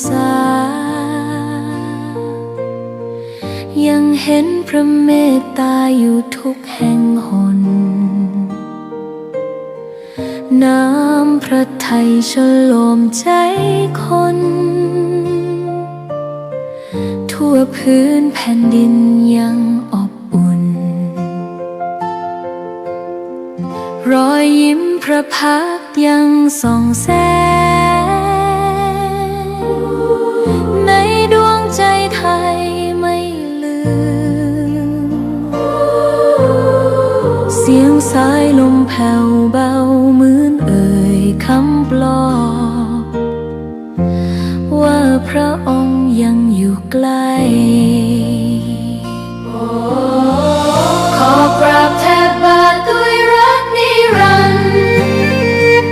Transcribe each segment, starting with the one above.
ษายังเห็นพระเมตตาอยู่ทุกแห่งหนน้ำพระทัยฉโลมใจคนทั่วพื้นแผ่นดินยังอบอุ่นรอยยิ้มพระพักตร์ยังส่องแสงในดวงใจไทยไม่ลืมเสียงสายลมแผ่วเบาเหมือนเอ่ยคำปลอบว่าพระองค์ยังอยู่ใกล้ขอกราบแทบบาทด้วยรักนิรันดร์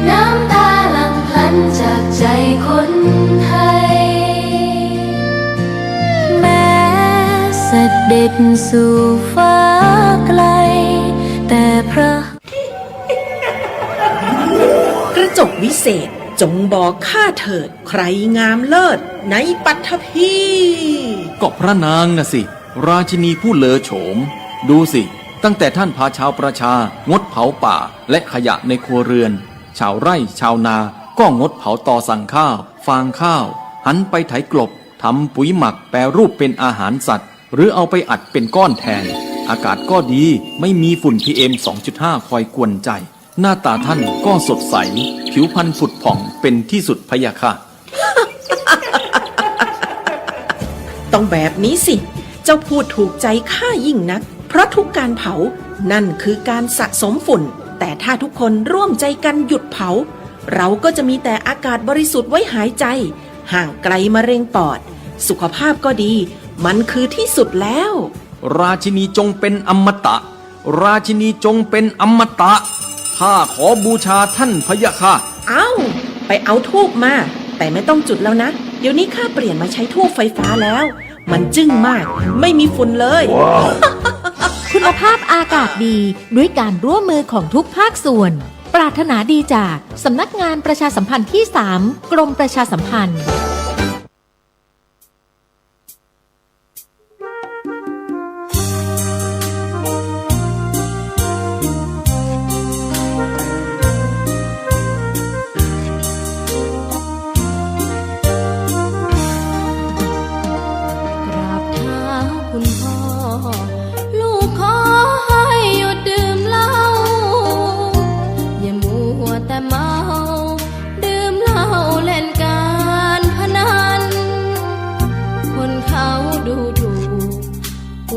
น้ำตาหลั่งพลันจากใจคนไทยแม้เสด็จสู่ฟ้าไกลแต่พระกระจกวิเศษจงบอกข้าเถิดใครงามเลิศในปัทภีก็พระนางน่ะสิราชินีผู้เลอโฉมดูสิตั้งแต่ท่านพาชาวประชางดเผาป่าและขยะในครัวเรือนชาวไร่ชาวนาก็งดเผาตอสั่งข้าวฟางข้าวหันไปไถกลบทำปุ๋ยหมักแปรรูปเป็นอาหารสัตว์หรือเอาไปอัดเป็นก้อนแทนอากาศก็ดีไม่มีฝุ่น PM 2.5 คอยกวนใจหน้าตาท่านก็สดใสผิวพรรณผุดผ่องเป็นที่สุดพะยะค่ะ ต้องแบบนี้สิเจ้าพูดถูกใจข้ายิ่งนักเพราะทุกการเผานั่นคือการสะสมฝุ่นแต่ถ้าทุกคนร่วมใจกันหยุดเผาเราก็จะมีแต่อากาศบริสุทธิ์ไว้หายใจห่างไกลมะเร็งปอดสุขภาพก็ดีมันคือที่สุดแล้วราชินีจงเป็นอมตะราชินีจงเป็นอมตะข้าขอบูชาท่านพะยะค่ะไปเอาธูปมาแต่ไม่ต้องจุดแล้วนะเดี๋ยวนี้ข้าเปลี่ยนมาใช้ธูปไฟฟ้าแล้วมันจึ้งมากไม่มีฝุ่นเลย wow. คุณภาพอากาศดีด้วยการร่วมมือของทุกภาคส่วนปรารถนาดีจากสำนักงานประชาสัมพันธ์ที่ 3 กรมประชาสัมพันธ์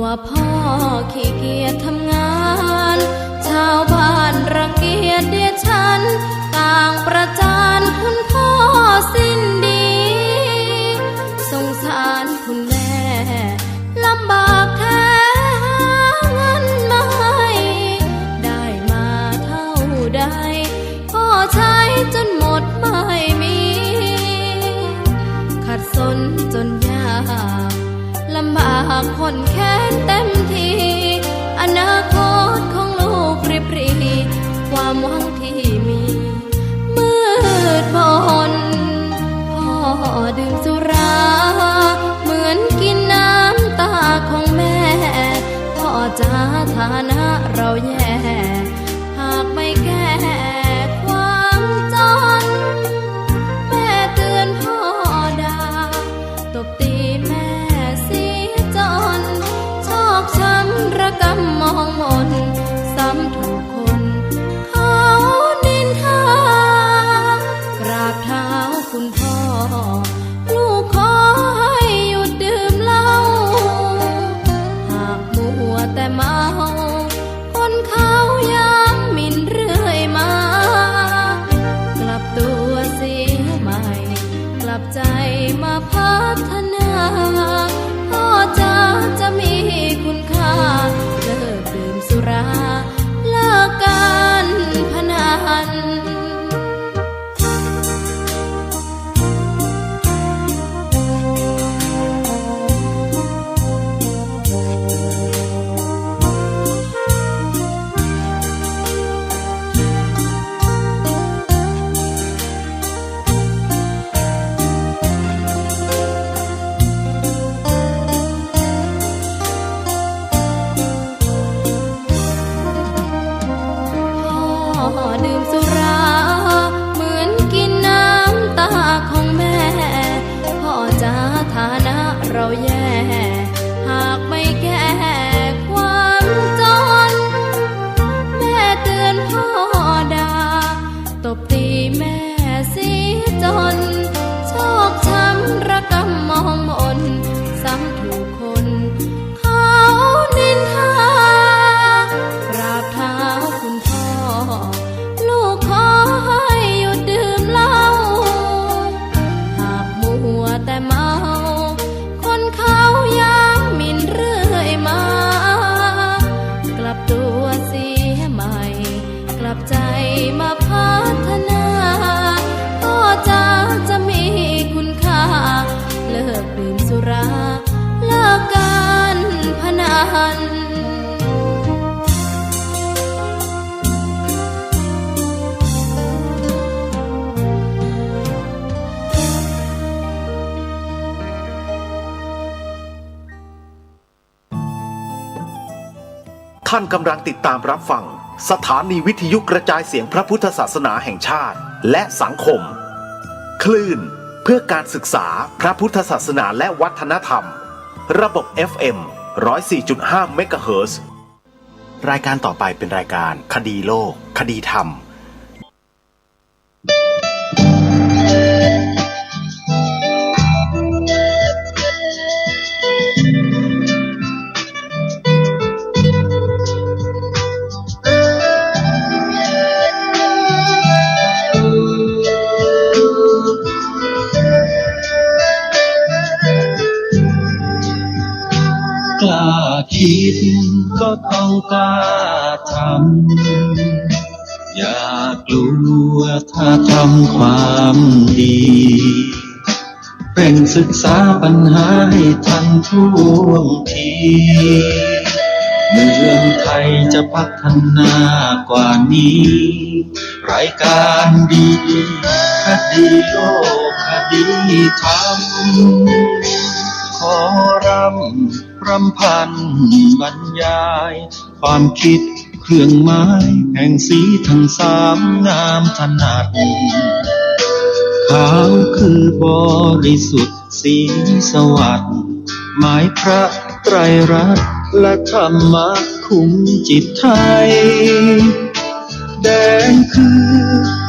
ว่าพ่อขี้เกียจทำงานชาวบ้านรังเกียจเดียฉันต่างประจานคุณพ่อสิ้นดีสงสารคุณแม่ลำบากแท้หาเงินมาให้ได้มาเท่าใดพ่อใช้จนหมดไม่มีขัดสนจนยากลำบากคนแค้นเต็มทีอนาคตของลูกริบหรี่ความหวังที่มีมืดมนพ่อดื่มสุราเหมือนกินน้ำตาของแม่พ่อจ๋าฐานะเราแย่หากไม่แก้ความจนแม่เตือนพ่อด่าตบตีแม่ช้ำระกำมองมนซ้ำถูกคนเขานินทากราบเท้าคุณพ่อลูกขอให้หยุดดื่มเหล้าหากมัวแต่เมาคนเขาย้ำหมิ่นเรื่อยมากลับตัวเสียใหม่กลับใจมาพัฒนาพ่อจะมีคุณค่าเลิกดื่มสุราเลิกการพนัน แม่เสียจนโชคช้ำระกำมองมนซ้ำถูกคนเขานินทากราบเท้าคุณพ่อลูกขอให้หยุดดื่มเหล้าหากมัวแต่เมาคนเขายังหมิ่นเรื่อยมากลับตัวเสียใหม่กลับใจมาพัฒนาก็จะมีคุณค่าเลิกดื่มสุราเลิกการพนันท่านกำลังติดตามรับฟังสถานีวิทยุกระจายเสียงพระพุทธศาสนาแห่งชาติและสังคมคลื่นเพื่อการศึกษาพระพุทธศาสนาและวัฒนธรรมระบบ FM 104.5 เมกะเฮิรตซ์รายการต่อไปเป็นรายการคดีโลกคดีธรรมกล้าคิดก็ต้องกล้าทำอย่ากลัวถ้าทำความดีเร่งศึกษาปัญหาให้ทันท่วงทีเมืองไทยจะพัฒนากว่านี้รายการดีคดีโลกคดีธรรมขอรำพันบรรยายความคิดเครื่องหมายแห่งสีทั้งสามงามถนัดขาวคือบริสุทธิ์สีสวัสดิ์หมายพระไตรรัตน์และธรรมะคุ้มจิตไทยแดงคือ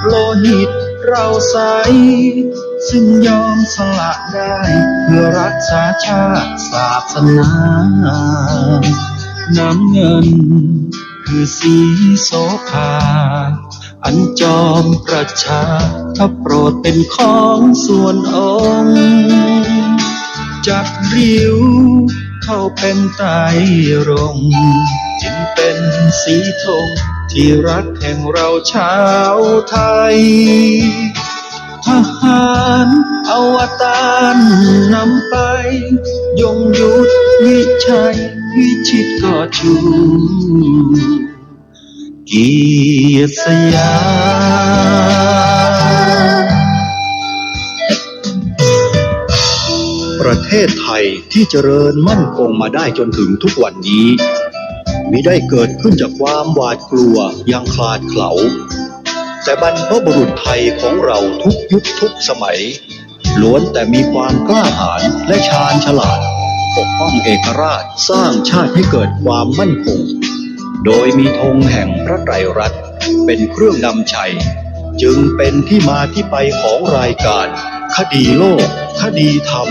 โลหิตเราใสซึ่งยอมสละได้เพื่อรักษาชาติศาสนาน้ำเงินคือสีโสภาอันจอมประชาถ้าโปรดเป็นของส่วนองค์จัดริ้วเข้าเป็นไตรรงค์จึงเป็นสีธงที่รักแห่งเราชาวไทยทหารอวตารนำไปยงยุทธวิชัยวิชิตก็ชูเกียรติสยามประเทศไทยที่เจริญมั่นคงมาได้จนถึงทุกวันนี้มิได้เกิดขึ้นจากความหวาดกลัวอย่างคลาดเขลาแต่บรรพบุรุษไทยของเราทุกยุคทุกสมัยล้วนแต่มีความกล้าหาญและชาญฉลาดปกป้องเอกราชสร้างชาติให้เกิดความมั่นคงโดยมีธงแห่งพระไตรรัตน์เป็นเครื่องนำชัยจึงเป็นที่มาที่ไปของรายการคดีโลกคดีธรรม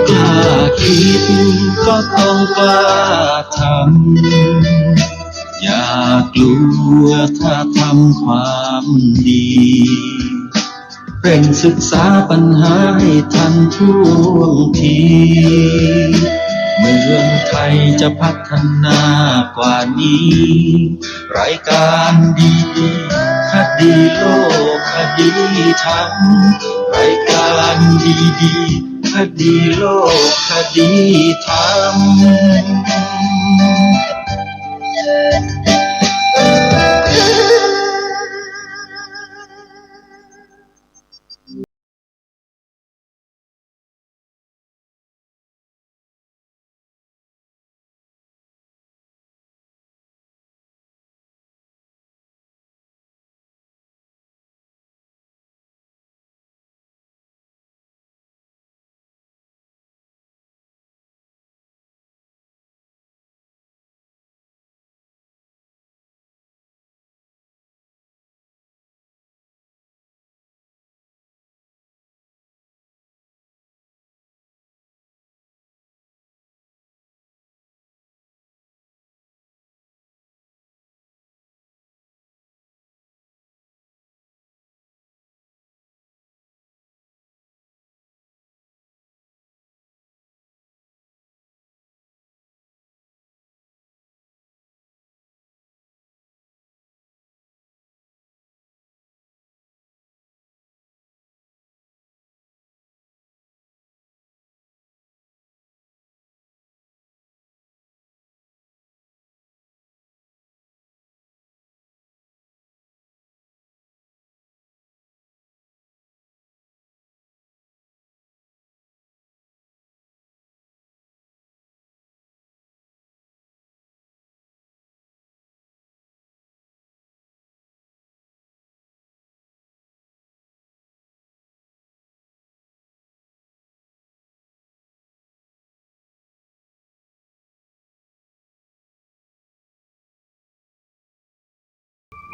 กล้าคิดก็ต้องกล้าทำอย่ากลัวถ้าทำความดีเร่งศึกษาปัญหาให้ทันท่วงทีเมืองไทยจะพัฒนากว่านี้รายการดีคดีโลกคดีธรรมรายการดีคดีโลกคดีธรรม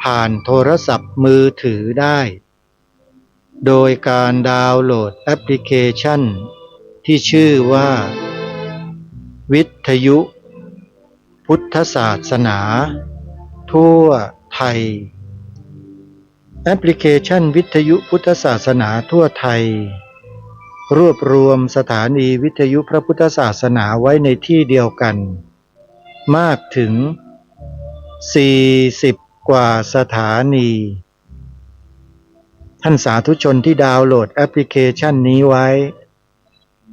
ผ่านโทรศัพท์มือถือได้ โดยการดาวน์โหลดแอปพลิเคชันที่ชื่อว่าวิทยุพุทธศาสนาทั่วไทยแอปพลิเคชันวิทยุพุทธศาสนาทั่วไทยรวบรวมสถานีวิทยุพระพุทธศาสนาไว้ในที่เดียวกันมากถึง40กว่าสถานีท่านสาธุชนที่ดาวน์โหลดแอปพลิเคชันนี้ไว้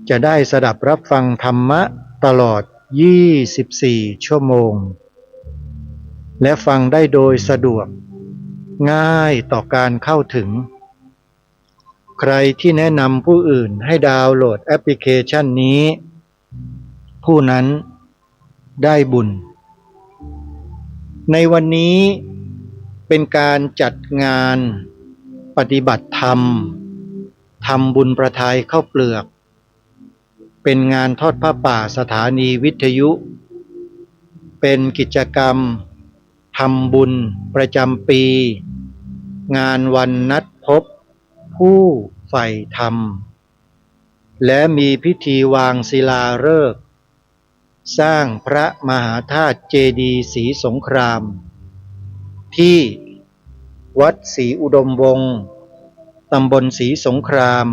จะได้สดับรับฟังธรรมะตลอด24ชั่วโมงและฟังได้โดยสะดวกง่ายต่อการเข้าถึงใครที่แนะนำผู้อื่นให้ดาวน์โหลดแอปพลิเคชันนี้ผู้นั้นได้บุญในวันนี้เป็นการจัดงานปฏิบัติธรรมทำบุญประทายข้าวเปลือกเป็นงานทอดผ้าป่าสถานีวิทยุเป็นกิจกรรมทำบุญประจำปีงานวันนัดพบผู้ใฝ่ธรรมและมีพิธีวางศิลาฤกษ์สร้างพระมหาธาตุเจดีย์ศรีสงครามที่วัดศรีอุดมวงศ์ตำบลศรีสงคราม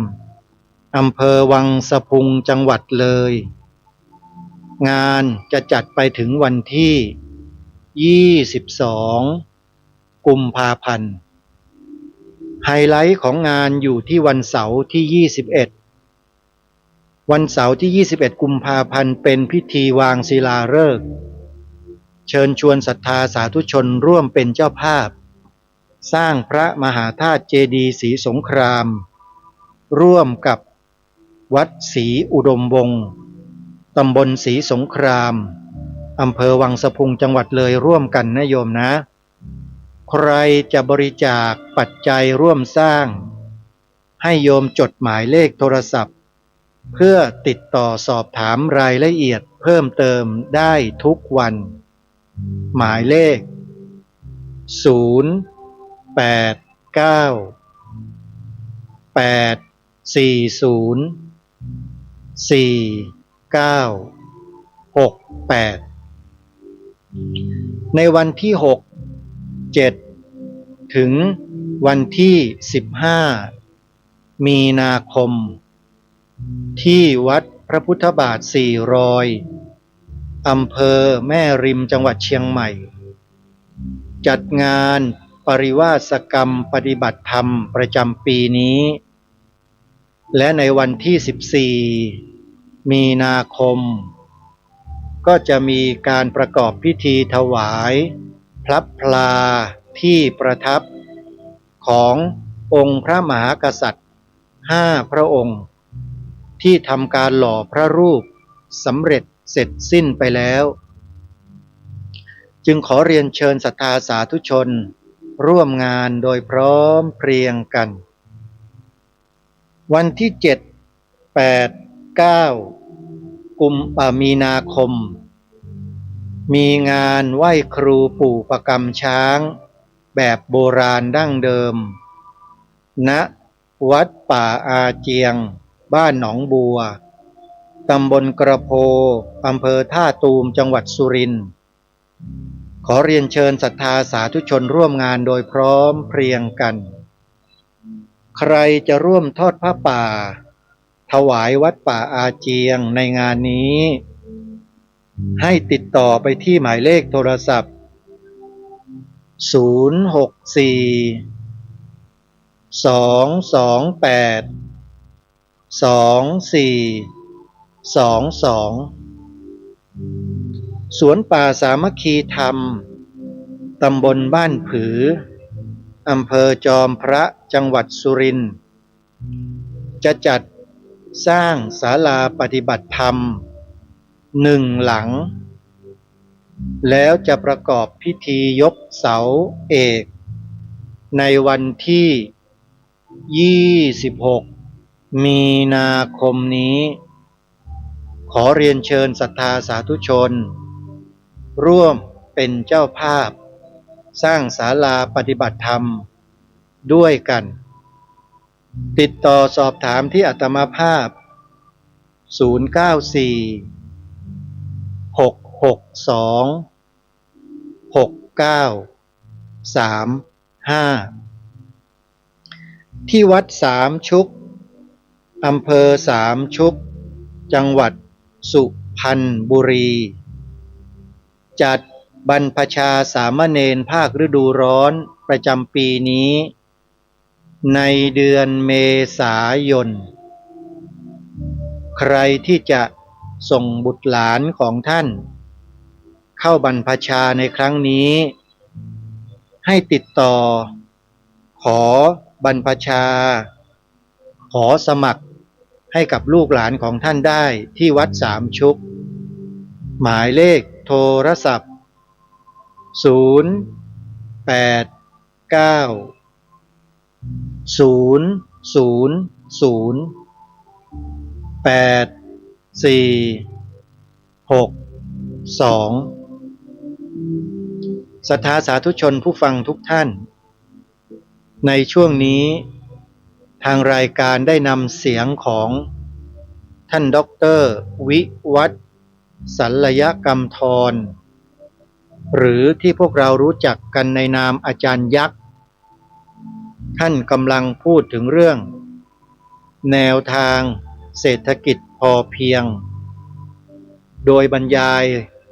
อำเภอวังสะพุงจังหวัดเลยงานจะจัดไปถึงวันที่22กุมภาพันธ์ไฮไลท์ของงานอยู่ที่วันเสาร์ที่21วันเสาร์ที่21กุมภาพันธ์เป็นพิธีวางศิลาฤกษ์เชิญชวนศรัทธาสาธุชนร่วมเป็นเจ้าภาพสร้างพระมหาธาตุเจดีย์ศรีสงครามร่วมกับวัดศรีอุดมวงศ์ตำบลศรีสงครามอำเภอวังสะพุงจังหวัดเลยร่วมกันนะโยมนะใครจะบริจาคปัจจัยร่วมสร้างให้โยมจดหมายเลขโทรศัพท์เพื่อติดต่อสอบถามรายละเอียดเพิ่มเติมได้ทุกวันหมายเลขในวันที่6 7ถึงวันที่15มีนาคมที่วัดพระพุทธบาท400อำเภอแม่ริมจังหวัดเชียงใหม่จัดงานปริวาสกรรมปฏิบัติธรรมประจำปีนี้และในวันที่14มีนาคมก็จะมีการประกอบพิธีถวายพระพลาที่ประทับขององค์พระมหากษัตริย์5พระองค์ที่ทำการหล่อพระรูปสำเร็จเสร็จสิ้นไปแล้วจึงขอเรียนเชิญศรัทธาสาธุชนร่วมงานโดยพร้อมเพรียงกันวันที่7 8 9มีนาคมมีงานไหว้ครูปู่ประกำช้างแบบโบราณดั้งเดิมณวัดป่าอาเจียงบ้านหนองบัวตำบลกระโพอำเภอท่าตูมจังหวัดสุรินทร์ขอเรียนเชิญศรัทธาสาธุชนร่วมงานโดยพร้อมเพรียงกันใครจะร่วมทอดผ้าป่าถวายวัดป่าอาเจียงในงานนี้ให้ติดต่อไปที่หมายเลขโทรศัพท์064 228 2422สวนป่าสามัคคีธรรมตำบลบ้านผืออำเภอจอมพระจังหวัดสุรินทร์จะจัดสร้างศาลาปฏิบัติธรรม1 หลังแล้วจะประกอบพิธียกเสาเอกในวันที่26มีนาคมนี้ขอเรียนเชิญศรัทธาสาธุชนร่วมเป็นเจ้าภาพ สร้างศาลาปฏิบัติธรรมด้วยกันติดต่อสอบถามที่อาตมาภาพ094 662 6935ที่วัดสามชุกอำเภอสามชุกจังหวัดสุพรรณบุรีจัดบรรพชาสามเณรภาคฤดูร้อนประจำปีนี้ในเดือนเมษายนใครที่จะส่งบุตรหลานของท่านเข้าบรรพชาในครั้งนี้ให้ติดต่อขอบรรพชาขอสมัครให้กับลูกหลานของท่านได้ที่วัดสามชุกหมายเลขโทรศัพท์ศรัทธาสาธุชนผู้ฟังทุกท่านในช่วงนี้ทางรายการได้นำเสียงของท่านด็อกเตอร์วิวัฒน์สัลยกรรมธรหรือที่พวกเรารู้จักกันในนามอาจารย์ยักษ์ท่านกำลังพูดถึงเรื่องแนวทางเศรษฐกิจพอเพียงโดยบรรยาย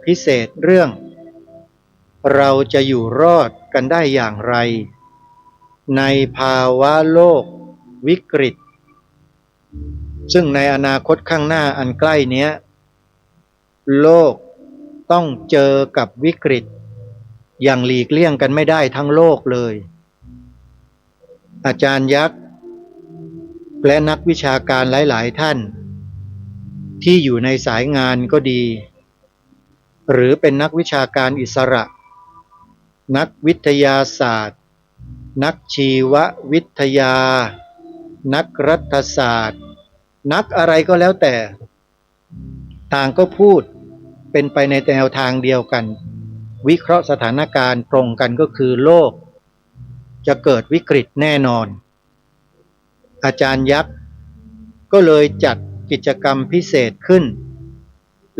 พิเศษเรื่องเราจะอยู่รอดกันได้อย่างไรในภาวะโลกวิกฤตซึ่งในอนาคตข้างหน้าอันใกล้เนี้ยโลกต้องเจอกับวิกฤตอย่างหลีกเลี่ยงกันไม่ได้ทั้งโลกเลยอาจารย์ยักษ์และนักวิชาการหลายๆท่านที่อยู่ในสายงานก็ดีหรือเป็นนักวิชาการอิสระนักวิทยาศาสตร์นักชีววิทยานักรัฐศาสตร์นักอะไรก็แล้วแต่ต่างก็พูดเป็นไปในแนวทางเดียวกันวิเคราะห์สถานการณ์ตรงกันก็คือโลกจะเกิดวิกฤตแน่นอนอาจารย์ยักษ์ก็เลยจัดกิจกรรมพิเศษขึ้น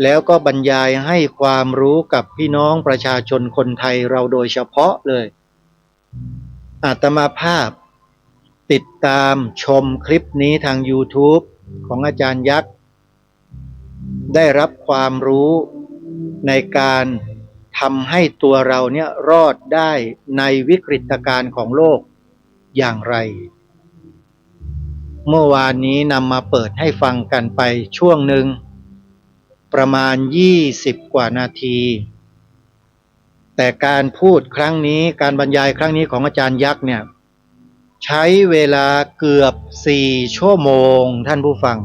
แล้วก็บรรยายให้ความรู้กับพี่น้องประชาชนคนไทยเราโดยเฉพาะเลยอาตมาภาพติดตามชมคลิปนี้ทาง YouTube ของอาจารย์ยักษ์ได้รับความรู้ในการทำให้ตัวเราเนี่ยรอดได้ในวิกฤตการณ์ของโลกอย่างไรเมื่อวานนี้นำมาเปิดให้ฟังกันไปช่วงหนึ่งประมาณ20 กว่านาทีแต่การพูดครั้งนี้การบรรยายครั้งนี้ของอาจารย์ยักษ์เนี่ยใช้เวลาเกือบ4 ชั่วโมงท่านผู้ฟัง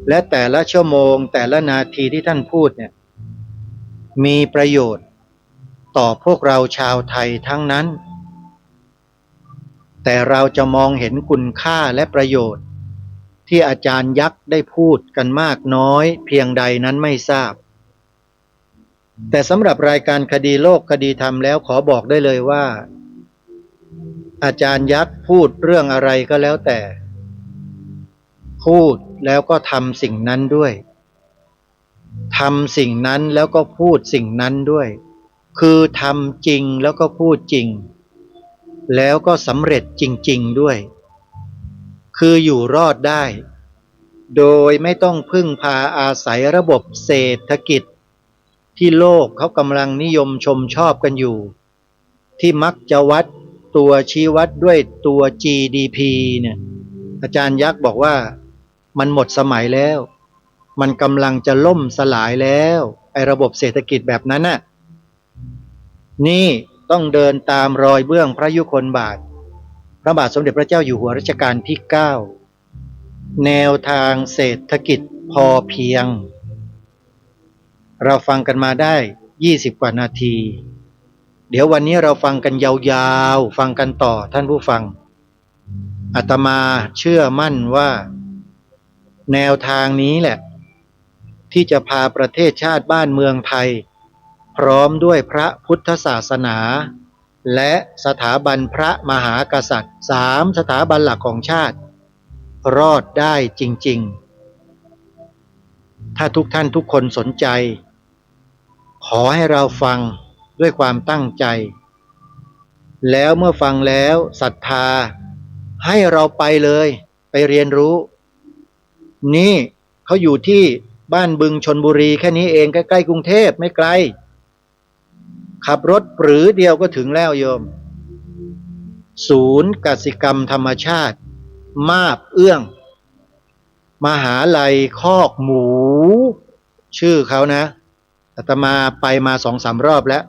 และแต่ละชั่วโมงแต่ละนาทีที่ท่านพูดเนี่ยมีประโยชน์ต่อพวกเราชาวไทยทั้งนั้นแต่เราจะมองเห็นคุณค่าและประโยชน์ที่อาจารย์ยักษ์ได้พูดกันมากน้อยเพียงใดนั้นไม่ทราบแต่สำหรับรายการคดีโลกคดีธรรมแล้วขอบอกได้เลยว่าอาจารย์ยักษ์พูดเรื่องอะไรก็แล้วแต่พูดแล้วก็ทำสิ่งนั้นด้วยทำสิ่งนั้นแล้วก็พูดสิ่งนั้นด้วยคือทำจริงแล้วก็พูดจริงแล้วก็สำเร็จจริงๆด้วยคืออยู่รอดได้โดยไม่ต้องพึ่งพาอาศัยระบบเศรษฐกิจที่โลกเขากำลังนิยมชมชอบกันอยู่ที่มักจะวัดตัวชี้วัดด้วยตัว GDP เนี่ยอาจารย์ยักษ์บอกว่ามันหมดสมัยแล้วมันกำลังจะล่มสลายแล้วไอ้ระบบเศรษฐกิจแบบนั้นน่ะนี่ต้องเดินตามรอยเบื้องพระยุคลบาทพระบาทสมเด็จพระเจ้าอยู่หัวรัชกาลที่9แนวทางเศรษฐกิจพอเพียงเราฟังกันมาได้20 กว่านาทีเดี๋ยววันนี้เราฟังกันยาวๆฟังกันต่อท่านผู้ฟังอาตมาเชื่อมั่นว่าแนวทางนี้แหละที่จะพาประเทศชาติบ้านเมืองไทย พร้อมด้วยพระพุทธศาสนาและสถาบันพระมหากษัตริย์3 สถาบันหลักของชาติรอดได้จริงๆถ้าทุกท่านทุกคนสนใจขอให้เราฟังด้วยความตั้งใจแล้วเมื่อฟังแล้วศรัทธาให้เราไปเลยไปเรียนรู้นี่เขาอยู่ที่บ้านบึงชลบุรีแค่นี้เองใกล้ๆกรุงเทพไม่ไกลขับรถปรือเดียวก็ถึงแล้วโยมศูนย์กสิกรรมธรรมชาติมาบเอื้องมหาลัยคอกหมูชื่อเขานะอาตมาไปมา2-3 รอบแล้ว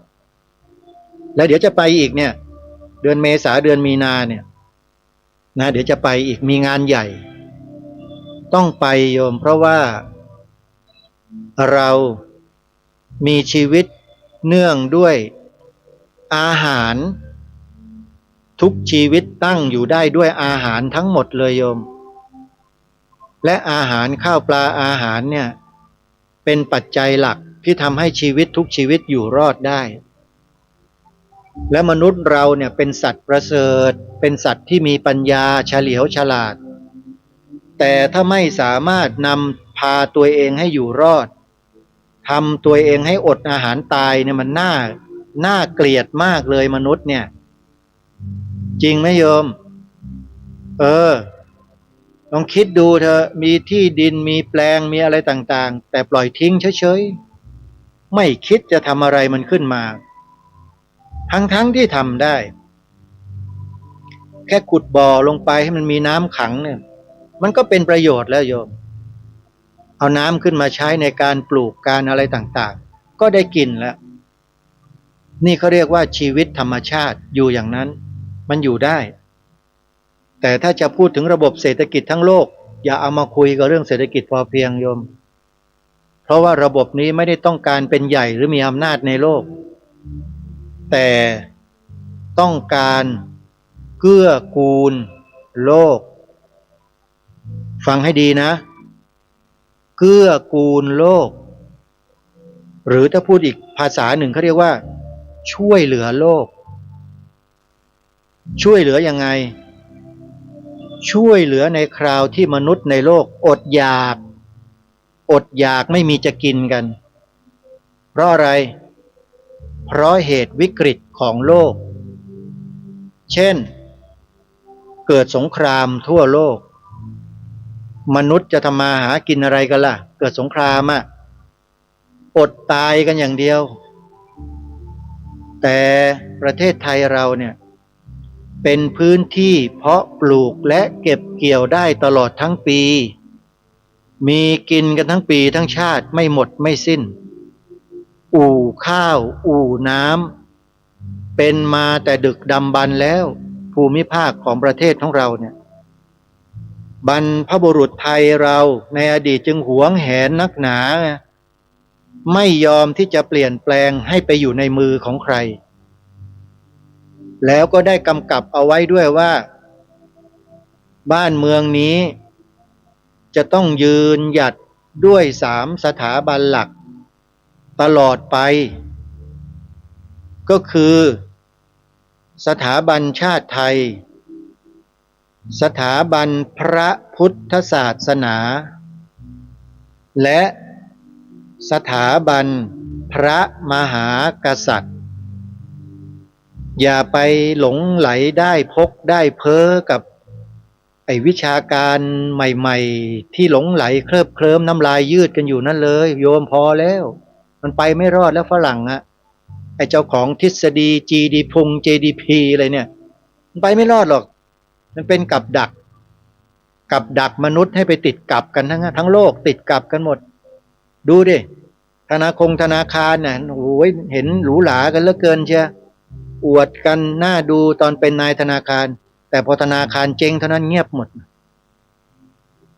เดี๋ยวจะไปอีกเนี่ยเดือนเมษาเดือนมีนาเนี่ยนะเดี๋ยวจะไปอีกมีงานใหญ่ต้องไปโยมเพราะว่าเรามีชีวิตเนื่องด้วยอาหารทุกชีวิตตั้งอยู่ได้ด้วยอาหารทั้งหมดเลยโยมและอาหารข้าวปลาอาหารเนี่ยเป็นปัจจัยหลักที่ทำให้ชีวิตทุกชีวิตอยู่รอดได้และมนุษย์เราเนี่ยเป็นสัตว์ประเสริฐเป็นสัตว์ที่มีปัญญาเฉลียวฉลาดแต่ถ้าไม่สามารถนำพาตัวเองให้อยู่รอดทำตัวเองให้อดอาหารตายเนี่ยมันน่าเกลียดมากเลยมนุษย์เนี่ยจริงไหมโยมลองคิดดูเถอะมีที่ดินมีแปลงมีอะไรต่างๆแต่ปล่อยทิ้งเฉยๆไม่คิดจะทำอะไรมันขึ้นมาทั้งที่ทำได้แค่ขุดบ่อลงไปให้มันมีน้ำขังเนี่ยมันก็เป็นประโยชน์แล้วโยมเอาน้ำขึ้นมาใช้ในการปลูกการอะไรต่างๆก็ได้กินแล้วนี่เขาเรียกว่าชีวิตธรรมชาติอยู่อย่างนั้นมันอยู่ได้แต่ถ้าจะพูดถึงระบบเศรษฐกิจทั้งโลกอย่าเอามาคุยกับเรื่องเศรษฐกิจพอเพียงโยมเพราะว่าระบบนี้ไม่ได้ต้องการเป็นใหญ่หรือมีอำนาจในโลกแต่ต้องการเกื้อกูลโลกฟังให้ดีนะเกื้อกูลโลกหรือถ้าพูดอีกภาษาหนึ่งเขาเรียกว่าช่วยเหลือโลกช่วยเหลือยังไงช่วยเหลือในคราวที่มนุษย์ในโลกอดอยากไม่มีจะกินกันเพราะอะไรเพราะเหตุวิกฤตของโลกเช่นเกิดสงครามทั่วโลกมนุษย์จะทำมาหากินอะไรกันล่ะเกิดสงครามอดตายกันอย่างเดียวแต่ประเทศไทยเราเนี่ยเป็นพื้นที่เพาะปลูกและเก็บเกี่ยวได้ตลอดทั้งปีมีกินกันทั้งปีทั้งชาติไม่หมดไม่สิ้นอู่ข้าวอู่น้ำเป็นมาแต่ดึกดำบรรพ์แล้วภูมิภาคของประเทศของเราเนี่ยบรรพบุรุษไทยเราในอดีตจึงหวงแหนนักหนาไม่ยอมที่จะเปลี่ยนแปลงให้ไปอยู่ในมือของใครแล้วก็ได้กำกับเอาไว้ด้วยว่าบ้านเมืองนี้จะต้องยืนหยัดด้วย3 สถาบันหลักตลอดไปก็คือสถาบันชาติไทยสถาบันพระพุทธศาสนาและสถาบันพระมหากษัตริย์อย่าไปหลงไหลได้พกได้เพ้อกับไอ้วิชาการใหม่ๆที่หลงไหลเคลิบเคลิ้มน้ำลายยืดกันอยู่นั่นเลยโยมพอแล้วมันไปไม่รอดแล้วฝรั่งไอ้เจ้าของทฤษฎี GDP อะไรเนี่ยมันไปไม่รอดหรอกมันเป็นกับดักมนุษย์ให้ไปติดกับกันทั้งโลกติดกับกันหมดดูดิธนาคารน่ะโอ้ยเห็นหรูหรากันเหลือเกินเชียอวดกันหน้าดูตอนเป็นนายธนาคารแต่พอธนาคารเจ๊งเท่านั้นเงียบหมด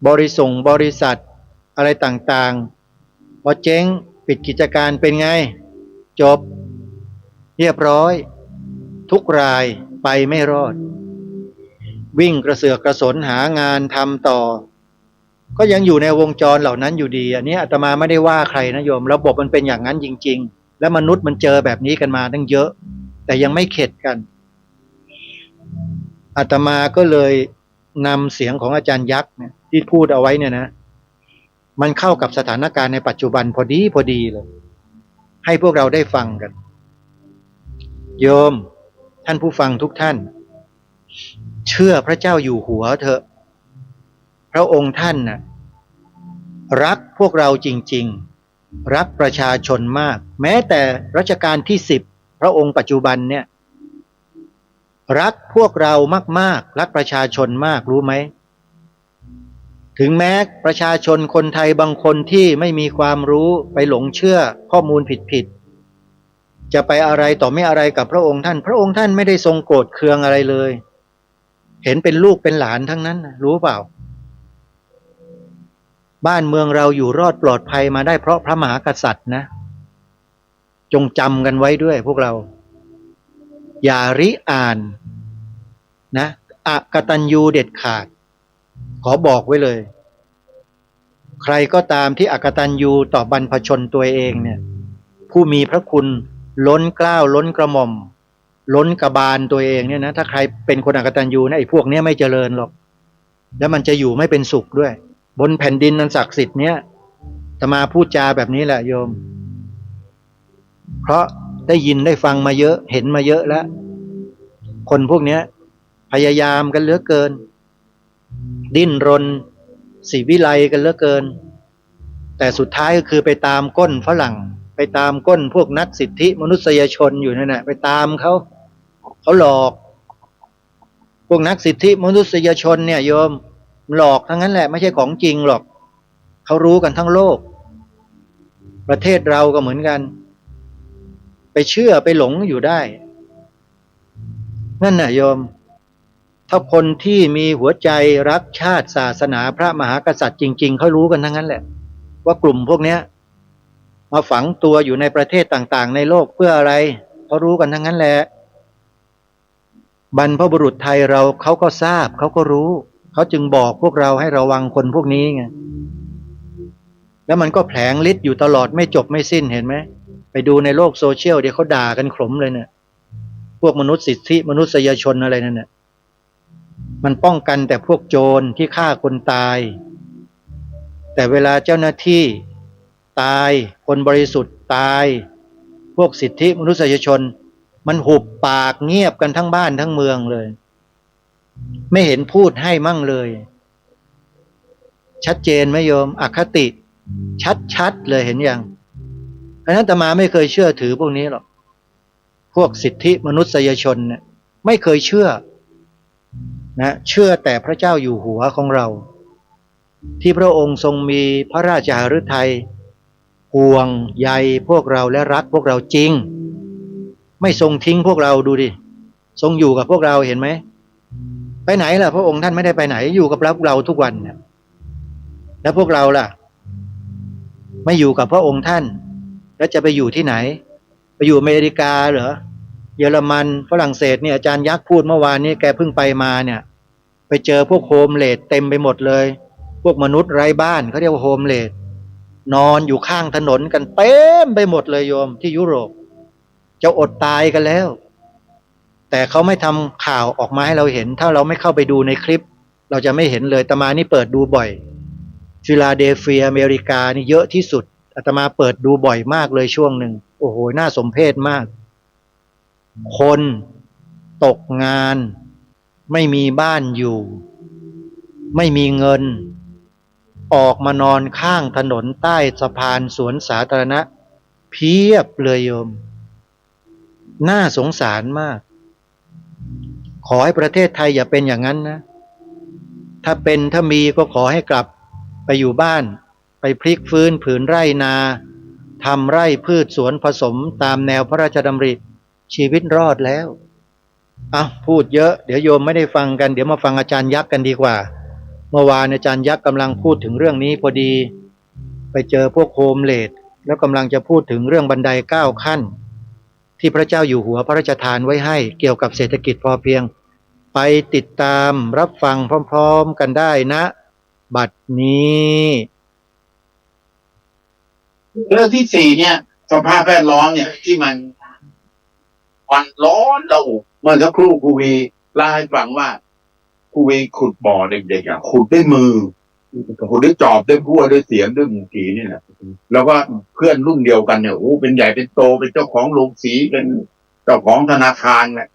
บริษัทอะไรต่างๆพอเจ๊งปิดกิจการเป็นไงจบเรียบร้อยทุกรายไปไม่รอดวิ่งกระเสือกกระสนหางานทำต่อก็ยังอยู่ในวงจรเหล่านั้นอยู่ดีอันนี้อาตมาไม่ได้ว่าใครนะโยมระบบมันเป็นอย่างนั้นจริง และมนุษย์มันเจอแบบนี้กันมาตั้งเยอะ แต่ยังไม่เข็ดกันอาตมาก็เลยนำเสียงของอาจารย์ยักษ์เนี่ยที่พูดเอาไว้เนี่ยนะมันเข้ากับสถานการณ์ในปัจจุบันพอดีเลยให้พวกเราได้ฟังกันโยมท่านผู้ฟังทุกท่านเชื่อพระเจ้าอยู่หัวเถอะพระองค์ท่านน่ะรักพวกเราจริงๆรักประชาชนมากแม้แต่รัชกาลที่10พระองค์ปัจจุบันเนี่ยรักพวกเรามากๆรักประชาชนมากรู้ไหมถึงแม้ประชาชนคนไทยบางคนที่ไม่มีความรู้ไปหลงเชื่อข้อมูลผิดจะไปอะไรต่อไม่อะไรกับพระองค์ท่านพระองค์ท่านไม่ได้ทรงโกรธเคืองอะไรเลยเห็นเป็นลูกเป็นหลานทั้งนั้นรู้เปล่าบ้านเมืองเราอยู่รอดปลอดภัยมาได้เพราะพระมหากษัตริย์นะจงจำกันไว้ด้วยพวกเราอย่าริอ่านนะอกตัญญูเด็ดขาดขอบอกไว้เลยใครก็ตามที่อกตัญญูต่อบรรพชนตัวเองเนี่ยผู้มีพระคุณล้นเกล้าล้นกระหม่อมล้นกระบาลตัวเองเนี่ยนะถ้าใครเป็นคนอกตัญญูนะไอ้พวกนี้ไม่เจริญหรอกแล้วมันจะอยู่ไม่เป็นสุขด้วยบนแผ่นดินนันศักดิ์สิทธิ์เนี้ยอาตมาพูดจาแบบนี้แหละโยมเพราะได้ยินได้ฟังมาเยอะเห็นมาเยอะแล้วคนพวกนี้พยายามกันเหลือเกินดิ้นรนศิวิไลกันเหลือเกินแต่สุดท้ายก็คือไปตามก้นฝรั่งไปตามก้นพวกนักสิทธิมนุษยชนอยู่นั่นแหละไปตามเขาหลอกพวกนักสิทธิมนุษยชนเนี่ยโยมหลอกทั้งนั้นแหละไม่ใช่ของจริงหรอกเขารู้กันทั้งโลกประเทศเราก็เหมือนกันไปเชื่อไปหลงอยู่ได้นั่นน่ะโยมถ้าคนที่มีหัวใจรักชาติศาสนาพระมหากษัตริย์จริงๆเขารู้กันทั้งนั้นแหละว่ากลุ่มพวกเนี้ยมาฝังตัวอยู่ในประเทศต่างๆในโลกเพื่ออะไรเขารู้กันทั้งนั้นแหละบรรพบุรุษไทยเราเขาก็ทราบเขาก็รู้เขาจึงบอกพวกเราให้ระวังคนพวกนี้ไงแล้วมันก็แผลงฤทธิ์อยู่ตลอดไม่จบไม่สิ้นเห็นไหมไปดูในโลกโซเชียลเดี๋ยวเขาด่ากันขลมเลยเนี่ยพวกมนุษย์สิทธิมนุษยชนอะไรนั่นเนี่ยมันป้องกันแต่พวกโจรที่ฆ่าคนตายแต่เวลาเจ้าหน้าที่ตายคนบริสุทธิ์ตายพวกสิทธิมนุษยชนมันหุบปากเงียบกันทั้งบ้านทั้งเมืองเลยไม่เห็นพูดให้มั่งเลยชัดเจนไหมโยมอคติชัดเลยเห็นยังเพราะฉะนั้นอาตมาไม่เคยเชื่อถือพวกนี้หรอกพวกสิทธิมนุษยชนเนี่ยไม่เคยเชื่อนะเชื่อแต่พระเจ้าอยู่หัวของเราที่พระองค์ทรงมีพระราชหฤทัยห่วงใยพวกเราและรักพวกเราจริงไม่ทรงทิ้งพวกเราดูดิทรงอยู่กับพวกเราเห็นไหมไปไหนล่ะพระองค์ท่านไม่ได้ไปไหนอยู่กับเราทุกวันเนี่ยแล้วพวกเราล่ะไม่อยู่กับพระองค์ท่านแล้วจะไปอยู่ที่ไหนไปอยู่อเมริกาเหรอเยอรมันฝรั่งเศสเนี่ยอาจารย์ยักษ์พูดเมื่อวานนี้แกเพิ่งไปมาเนี่ยไปเจอพวกโฮมเลสเต็มไปหมดเลยพวกมนุษย์ไร้บ้านเขาเรียกว่าโฮมเลสนอนอยู่ข้างถนนกันเต็มไปหมดเลยโยมที่ยุโรปจะอดตายกันแล้วแต่เขาไม่ทำข่าวออกมาให้เราเห็นถ้าเราไม่เข้าไปดูในคลิปเราจะไม่เห็นเลยอาตมานี่เปิดดูบ่อยฟิลาเดลเฟียอเมริกานี่เยอะที่สุดอาตมาเปิดดูบ่อยมากเลยช่วงหนึ่งโอ้โหน่าสมเพชมากคนตกงานไม่มีบ้านอยู่ไม่มีเงินออกมานอนข้างถนนใต้สะพานสวนสาธารณะเพียบเลยโยมน่าสงสารมากขอให้ประเทศไทยอย่าเป็นอย่างนั้นนะถ้ามีก็ขอให้กลับไปอยู่บ้านไปพลิกฟื้นผืนไร่นาทำไร่พืชสวนผสมตามแนวพระราชดำริชีวิตรอดแล้วพูดเยอะเดี๋ยวโยมไม่ได้ฟังกันเดี๋ยวมาฟังอาจารย์ยักษ์กันดีกว่าเมื่อวานอาจารย์ยักษ์กำลังพูดถึงเรื่องนี้พอดีไปเจอพวกโฮมเลสแล้วกำลังจะพูดถึงเรื่องบันได9 ขั้นที่พระเจ้าอยู่หัวพระราชทานไว้ให้เกี่ยวกับเศรษฐกิจพอเพียงไปติดตามรับฟังพร้อมๆกันได้นะบัดนี้เรื่องที่4เนี่ย สภาพแวดล้อมเนี่ยที่มันร้อนระอุเมื่อสักครู่ครูวีเล่าให้ฟังว่าครูวีขุดบ่อเด็กๆขุดด้วยมือขุดด้วยจอบด้วยพั่วด้วยเสียมด้วยมือกีนี่แหละแล้วก็เพื่อนรุ่นเดียวกันเนี่ยเป็นใหญ่เป็นโตเป็นเจ้าของโรงสีเป็นเจ้าของธนาคารเนี่ย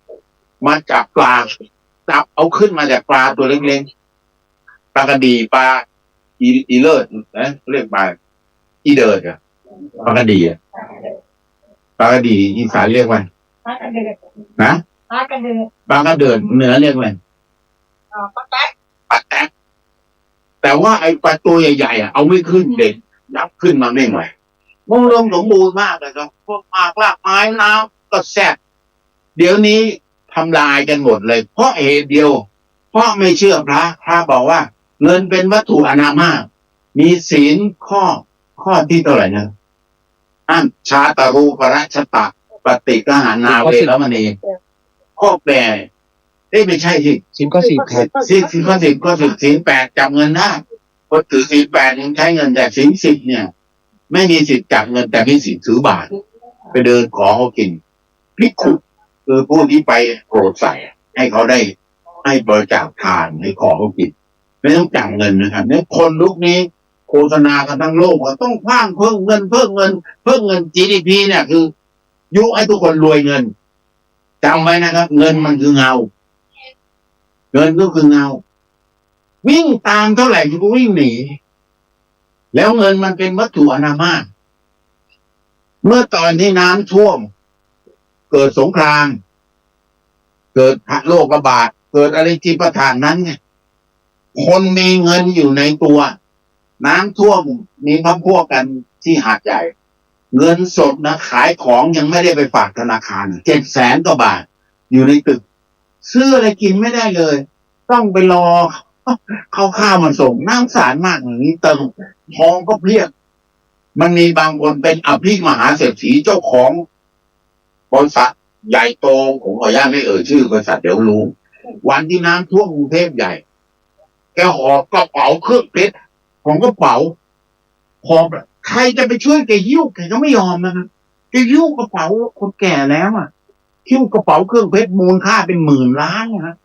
มาจับปลาจับเอาขึ้นมาจากปลาตัวเล็กๆปลากระดีปลาอีเลิศนะเรียกปลาอีเดิร์ดอะปลากระดีอะปลากระดีอีสานเรียกว่านะปลากระเดิดเหนือเรียกว่าปลาแต๊กแต่ว่าไอ้ปลาตัวใหญ่ๆเอาไม่ขึ้นเด็กยับขึ้นมาไม่ไหวมุ่งลงสมบูรณ์มากเลยครับพวกหมากลากไม้น้ำก็แซ่บเดี๋ยวนี้ทำลายกันหมดเลยเพราะเหตุเดียวเพราะไม่เชื่อพระบอกว่าเงินเป็นวัตถุอนามามีศีลข้อที่เท่าไหร่นะอันชาตรูปรัชตะปฏิกหานาเวรมณีข้อแปดไม่ใช่สิศีลข้อ10ครับศีลข้อ10ศีล8จับเงินได้คนถือศีล8ยังใช้เงินแต่ศีล10เนี่ยไม่มีสิทธิ์จับเงินแต่มีสิทธิ์ถือบาทไปเดินขอเขากินภิกขุคือผู้ที่ไปโปรดใส่ให้เขาได้ให้บริจาคทานให้ขอเขากินไม่ต้องจ่ายเงินนะครับเนี่ยคนลุกนี้โฆษณากันทั้งโลกว่าต้องเพิ่มเงิน GDP เนี่ยคือยุให้ทุกคนรวยเงินจำไว้นะครับเงินมันคือเงาเงินก็คือเงาวิ่งตามเท่าไหร่ก็วิ่งหนีแล้วเงินมันเป็นวัตถุอนามาเมื่อตอนที่น้ำท่วมเกิดสงครามเกิดโรคระบาดเกิดอะไรที่ประทานนั้นเนี่ยคนมีเงินอยู่ในตัวน้ำท่วมมีพักพวกกันที่หาดใหญ่เงินสดนะขายของยังไม่ได้ไปฝากธนาคาร700,000 กว่าบาทอยู่ในตึกซื้ออะไรกินไม่ได้เลยต้องไปรอข้าวมันส่งน่าสงสารมากอย่างนี้เติมทองก็เพียบมันมีบางคนเป็นอภิมหาเศรษฐีเจ้าของบริษัทใหญ่โตผมขออนุญาตไม่เอ่ยชื่อบริษัทเดี๋ยวรู้วันที่น้ำท่วมกรุงเทพใหญ่แกหอบกระเป๋าเครื่องเพชรของกระเป๋าหอบใครจะไปช่วยแกหิ้วแกก็ไม่ยอมนะครับแกหิ้วกระเป๋าคนแก่แล้วอ่ะหิ้วกระเป๋าเครื่องเพชรมูลค่าเป็น10,000,000 นะ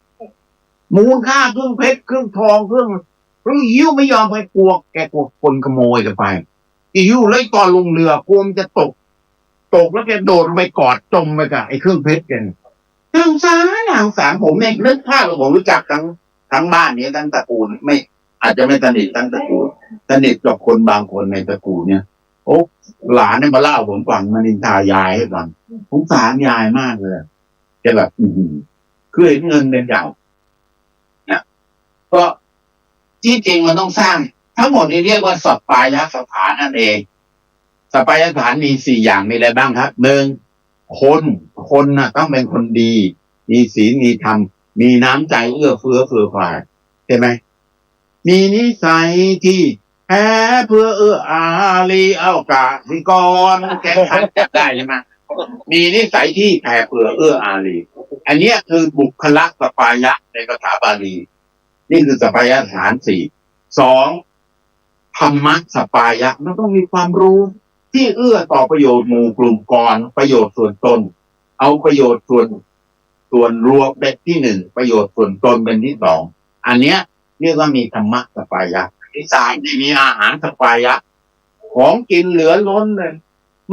มูลค่าเครื่องเพชรเครื่องทองเครื่องหิ้วไม่ยอมไปกลัวแกกลัวคนขโมยกันไปหิ้วเลยตอนลงเรือกลัวมันจะตกแล้วแกโดดลงไปกอดจมไปกับไอ้เครื่องเพชรกันสงสารผมเนี่ยนึกภาพผมรู้จักทั้งบ้านนี้ทั้งตระกูลไม่อาจจะไม่สนิททั้งตระกูลสนิทกับคนบางคนในตระกูลเนี่ยโอ้หลานเนี่ยมาเล่าผมฟังมานินทายายให้ฟังสงสารยายมากเลยแกแบบคือเห็นเงินเป็นอย่างเนี่ยก็ที่จริงมันต้องสร้างทั้งหมดนี้เรียกว่าสัปปายสถานนั่นเองสัปปายสถานมี4อย่างมีอะไรบ้างครับ1คนน่ะต้องเป็นคนดีมีศีลมีธรรมมีน้ำใจเอื้อเฟื้อเผื่อแผ่ใช่ไหมมีนิสัยที่แพ้เพื่อเอื้ออารีเอากาสิกรแข่งขันจับได้ใช่ไหมมีนิสัยที่แผ่เผื่อเอื้ออารีอันนี้คือบุคละสัปปายะในภาษาบาลีนี่คือสัปปายะฐาน4 2ธรรมะสัปปายะมันต้องมีความรู้ที่เอื้อต่อประโยชน์หมู่กลุ่มก่อนประโยชน์ส่วนตนเอาประโยชน์ส่วนรวมเป็นที่1ประโยชน์ส่วนตนเป็นที่2อันเนี้ยเรียกว่ามีธรรมะสัปปายะที่3ที่มีอาหารสัปปายะของกินเหลือล้นเลย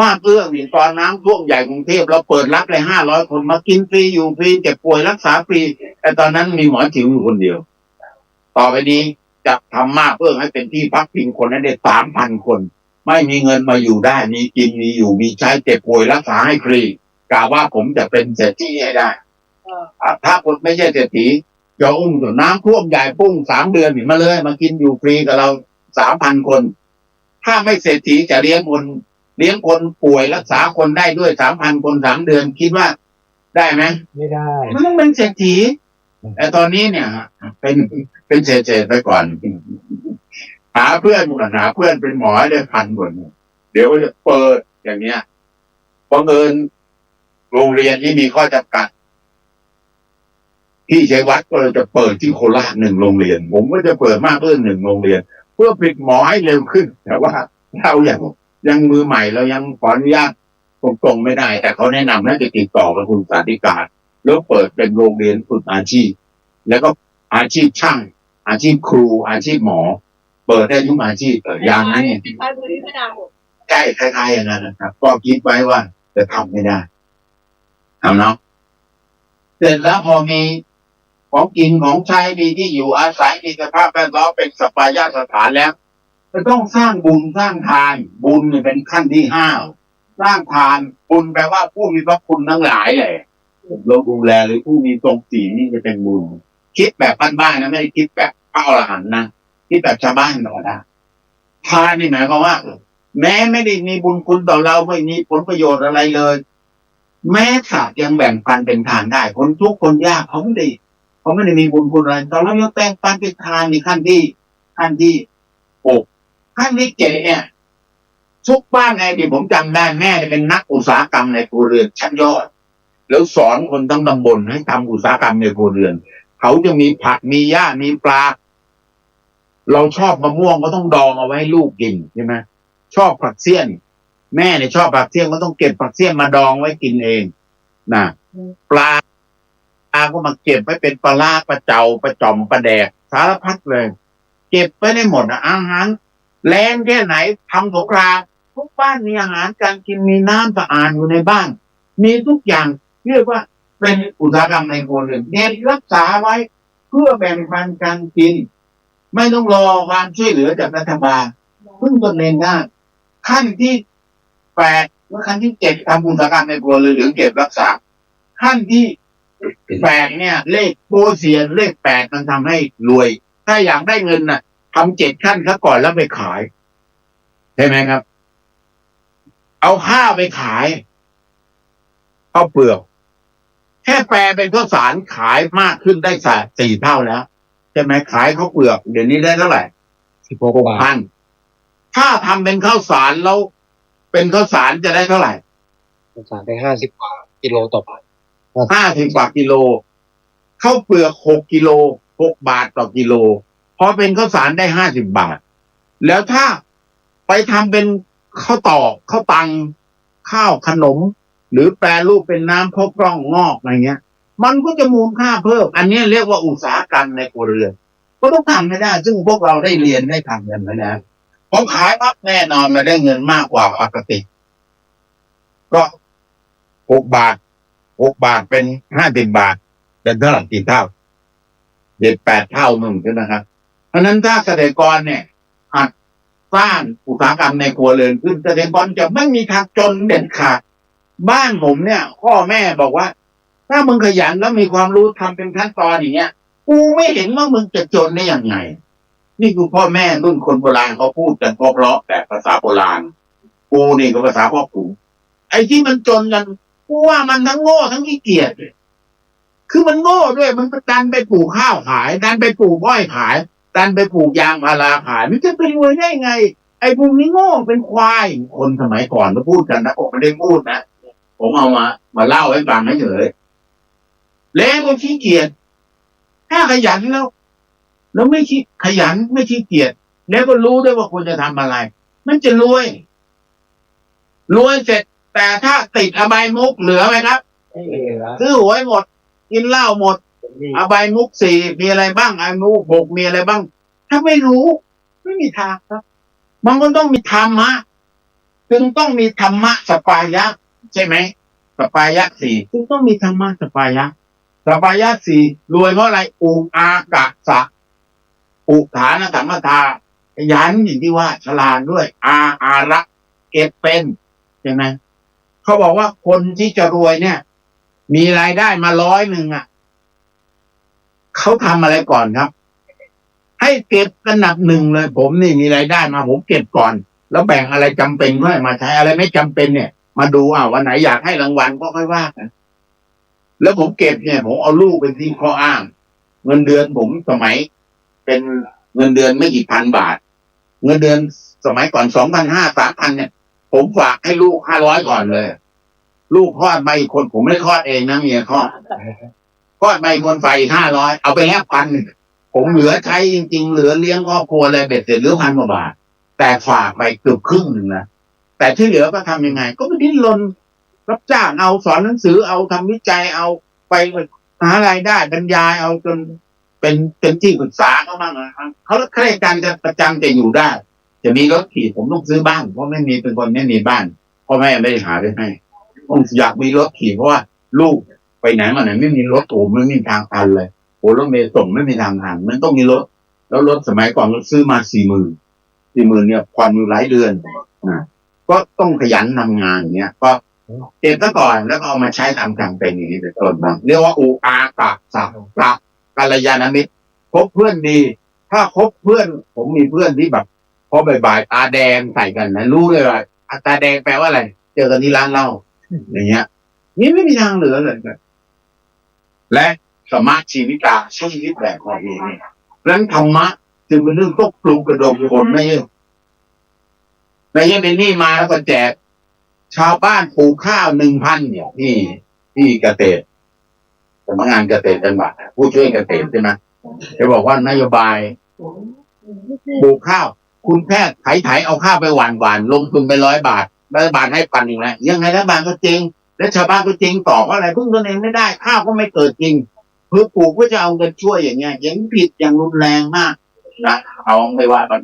มากเรื่องนี่ตอนน้ำท่วมใหญ่กรุงเทพเราเปิดรับเลย500 คนมากินฟรีอยู่ฟรีเจ็บป่วยรักษาฟรีแต่ตอนนั้นมีหมอจิ๋วอยู่คนเดียวต่อไปนี้จะทำมากเพื่อให้เป็นที่พักพิงคนนั้นได้ 3,000 คนไม่มีเงินมาอยู่ได้มีกินมีอยู่มีใช้เจ็บป่วยรักษาให้ฟรีกล่าวว่าผมจะเป็นเศรษฐีให้ได้ถ้าคนไม่ใช่เศรษฐีจะอุ้มตัวน้ำท่วมใหญ่ปุ้ง3 เดือนมาเลยมากินอยู่ฟรีกับเรา 3,000 คนถ้าไม่เศรษฐีจะเลี้ยงคนป่วยรักษาคนได้ด้วย 3,000 คน3 เดือนคิดว่าได้ไหมไม่ได้มันต้องเป็นเศรษฐีแต่ตอนนี้เนี่ยเป็นเศษไปก่อนหาเพื่อนเป็นหมอได้1,000 คนเดี๋ยวจะเปิดอย่างเนี้ยบังเอิญโรงเรียนที่มีข้อจำกัดที่ชัยวัฒน์ก็เลยจะเปิดที่โคราช1 โรงเรียนผมก็จะเปิดมากขึ้น1 โรงเรียนเพื่อปิดหมอให้เร็วขึ้นแต่ว่าเรายังมือใหม่เรายังขออนุญาต ตรงๆไม่ได้ แต่เขาแนะนำให้ไปติดต่อกับคุณสาธิการแล้วเปิดเป็นโรงเรียนฝึกอาชีพ แล้วก็อาชีพช่าง อาชีพครู อาชีพหมอ เปิดได้ทุกอาชีพอย่างนั้นเนี่ยใกล้คล้ายๆอย่างนั้นนะครับ ก็คิดไว้ว่าจะทำไม่ได้เอาเนาะเสร็จแล้วพอมีของกินของใช้มีที่อยู่อาศัยมีสภาพแวดล้อมเป็นสัปปายสถานแล้วจะต้องสร้างบุญสร้างทานบุญเนี่ยเป็นขั้นที่ห้าสร้างทานบุญแปลว่าผู้มีพระคุณทั้งหลายเลยเราดูแลหรือผู้มีทรงศีลนี่จะเป็นบุญคิดแบบบ้านๆนะไม่ได้คิดแบบพระอรหันต์นะคิดแบบชาวบ้านธรรมดาทานนี่หมายความว่าแม้ไม่ได้มีบุญคุณต่อเราไม่มีผลประโยชน์อะไรเลยแม้สัตว์ยังแบ่งปันเป็นทานได้คนทุกข์คนยากเขาไม่ได้มีบุญคุณอะไรแต่เรายังแบ่งปันเป็นทานในขั้นที่6ขั้นที่7เนี่ยทุกบ้านในที่ผมจำได้แม่เป็นนักอุตสาหกรรมในครัวเรือนชั้นยอดแล้วสอนคนทั้งตำบลให้ทำอุตสาหกรรมในครัวเรือนเขาจะมีผักมีหญ้ามีปลาเราชอบมะม่วงก็ต้องดองเอาไว้ให้ลูกกินใช่ไหมชอบผักเสี้ยนแม่เนี่ยชอบผักเสี้ยนก็ต้องเก็บผักเสี้ยนมาดองไว้กินเองนะปลาก็มาเก็บไว้เป็นปลาร้าปลาเจ้าปลาจ่อมปลาแดกสารพัดเลยเก็บไว้ได้หมดอาหารแรงแค่ไหนทำสงครามทุกบ้านมีอาหารการกินมีน้ำสะอาดอยู่ในบ้านมีทุกอย่างเรียกว่าเป็นอุตสาหกรรมในครัวเรือนเน้นรักษาไว้เพื่อแบ่งปันการกินไม่ต้องรอความช่วยเหลือจากรัฐบาลพึ่งตนเองได้ขั้นที่8และขั้นที่7ทำอุตสาหกรรมในครัวเรือนหรือเก็บรักษาขั้นที่8เนี่ยเลขโปเซียนเลข8มันทำให้รวยถ้าอยากได้เงินน่ะทำ7ขั้นซะก่อนแล้วไปขายใช่ไหมครับเอาข้าวไปขายข้าวเปลือกแค่แปลเป็นข้าวสารขายมากขึ้นได้4 เท่าแล้วใช่ไหมขายข้าวเปลือกเดี๋ยวนี้ได้เท่าไหร่16,000ถ้าทำเป็นข้าวสารแล้วเป็นข้าวสารจะได้เท่าไหร่ข้าวสารได้50 กว่ากิโลต่อวัน50 กว่ากิโลข้าวเปลือก6 กิโล6 บาทต่อกิโลพอเป็นข้าวสารได้50 บาทแล้วถ้าไปทำเป็นข้าวตอกข้าวตังข้าวขนมหรือแปรรูปเป็นน้ำพกร่องงอกอะไรเงี้ยมันก็จะมูลค่าเพิ่มอันนี้เรียกว่าอุตสาหกรรมในครัวเรือนก็ต้องทำให้ได้ซึ่งพวกเราได้เรียนได้ทำกันนะพอขายปั๊บแน่นอนมาได้เงินมากกว่าปกติก็6 บาทเป็น50 บาทเป็นเท่าไหร่กี่เท่า8 เท่าหนึ่งใช่ไหมครับเพราะนั้นถ้าเกษตรกรเนี่ยหัดสร้างอุตสาหกรรมในครัวเรือนขึ้นเกษตรกรจะไม่มีทางจนเด็ดขาดบ้านผมเนี่ยพ่อแม่บอกว่าถ้ามึงขยันแล้วมีความรู้ทำเป็นขั้นตอนอย่างเงี้ยกูไม่เห็นว่ามึงจะจนได้ยังไงนี่คือพ่อแม่รุ่นคนโบราณเขาพูดกันเพราะแบบภาษาโบราณกูนี่ก็ภาษาพ่อปู่ไอ้ที่มันจนกันกูว่ามันทั้งโง่ทั้งขี้เกียจคือมันโง่ด้วยมันดันไปปลูกข้าวขายดันไปปลูกอ้อยขายดันไปปลูกยางพาราขายมันจะเป็นรวยได้ไงไอ้พวกนี้โง่เป็นควายคนสมัยก่อนเขาพูดกันนะผมไม่ได้พูดนะผมเอามาเล่าให้ฟังเฉยแล้วก็ขี้เกียจถ้าขยันแล้วไม่ขี้ขยันไม่ขี้เกียจแล้วก็รู้ด้วยว่าควรจะทำอะไรมันจะรวยเสร็จแต่ถ้าติดอบายมุกเหลือไหมครับซื้อหวยหมดกินเหล้าหมดอบายมุก4มีอะไรบ้างอบายมุก6มีอะไรบ้างถ้าไม่รู้ไม่มีทางครับมันก็ต้องมีธรรมะจึงต้องมีธรรมะสปายะใช่ไหมสปายะ4จึงต้องมีธรรมะสปายะ4รวยเพราะอะไรอุอากะสะอุฐานสัมมทาขยันอย่างที่ว่าฉลาดด้วยอาระเก็บเป็นใช่ไหมเขาบอกว่าคนที่จะรวยเนี่ยมีรายได้มา100อ่ะเขาทำอะไรก่อนครับให้เก็บกันหนับ1เลยผมนี่มีรายได้มาผมเก็บก่อนแล้วแบ่งอะไรจำเป็นค่อยมาใช้อะไรไม่จำเป็นเนี่ยมาดูวันไหนอยากให้รางวัลก็ค่อยว่ากันแล้วผมเก็บเนี่ยผมเอาลูกเป็นที่ข้ออ้างเงินเดือนผมสมัยเป็นเงินเดือนไม่กี่พันบาทเงินเดือนสมัยก่อน2,500 3,000เนี่ยผมฝากให้ลูก500ก่อนเลยลูกคลอดมาอีกคนผมไม่คลอดเองนะเมียคลอดมาอีกคนไป500เอาไปแล้ว1,000ผมเหลือใช้จริงๆเหลือเลี้ยงครอบครัวอะไรเบ็ดเสร็จเหลือ1,000 กว่าบาทแต่ฝากไปเกือบครึ่งนึงนะแต่ที่เหลือก็ทำยังไงก็ไปดิ้นรน รับจ้างเอาสอนหนังสือเอาทำวิจัยเอาไปหารายได้บรรยายเอาจนเป็นที่ปรึกษาเขาบ้างนะครับเขาข้าราชการจะประจำจะอยู่ได้จะมีรถขี่ผมต้องซื้อบ้านเพราะไม่มีเป็นคนไม่มีบ้านพ่อแม่ไม่ได้หาไว้ให้ผมอยากมีรถขี่เพราะว่าลูกไปไหนมาไหนไม่มีรถถูกไม่มีทางทันเลยโอ้รถเมล์ส่งไม่มีทางทันมันต้องมีรถแล้วรถสมัยก่อนเราซื้อมา40,000เนี่ยผ่อนอยู่หลายเดือนก็ต้องขยันทำงานอย่างเงี้ยก็เก็บซะก่อนแล้วก็เอามาใช้ทำจำเป็นอย่างนี้เป็นต้นบ้างเรียกว่าอุอากะสักกะกัลยาณมิตรคบเพื่อนดีถ้าคบเพื่อนผมมีเพื่อนที่แบบพอบ่ายๆตาแดงใส่กันนะรู้เลยว่าตาแดงแปลว่าอะไรเจอกันที่ร้านเหล้าอย่างเงี้ยนี่ไม่มีทางเหลือเลยและสมาชีวิตาชีวิตแบบของเองดังนั้นธรรมะจึงเป็นเรื่องต้องปลุกกระดมคนไม่ใช่เป็นนี่มาแล้วก็แจกชาวบ้านปลูกข้าว 1,000 เนี่ยที่เกษตรสำนักงานเกษตรจังหวัดผู้ช่วยเกษตรใช่ไหมจะบอกว่านโยบายปลูกข้าวคุณแค่ไถเอาข้าวไปหว่านลงทุนไป100 บาทรัฐบาลให้ปันอีกแล้วยังไงรัฐบาลก็จริงและชาวบ้านก็จริงต่อเพราะอะไรพึ่งตนเองไม่ได้ข้าวก็ไม่เกิดจริงเพื่อปลูกก็จะเอาเงินช่วยอย่างเงี้ยยังผิดอย่างรุนแรงมากนะเอาไม่ว่ากัน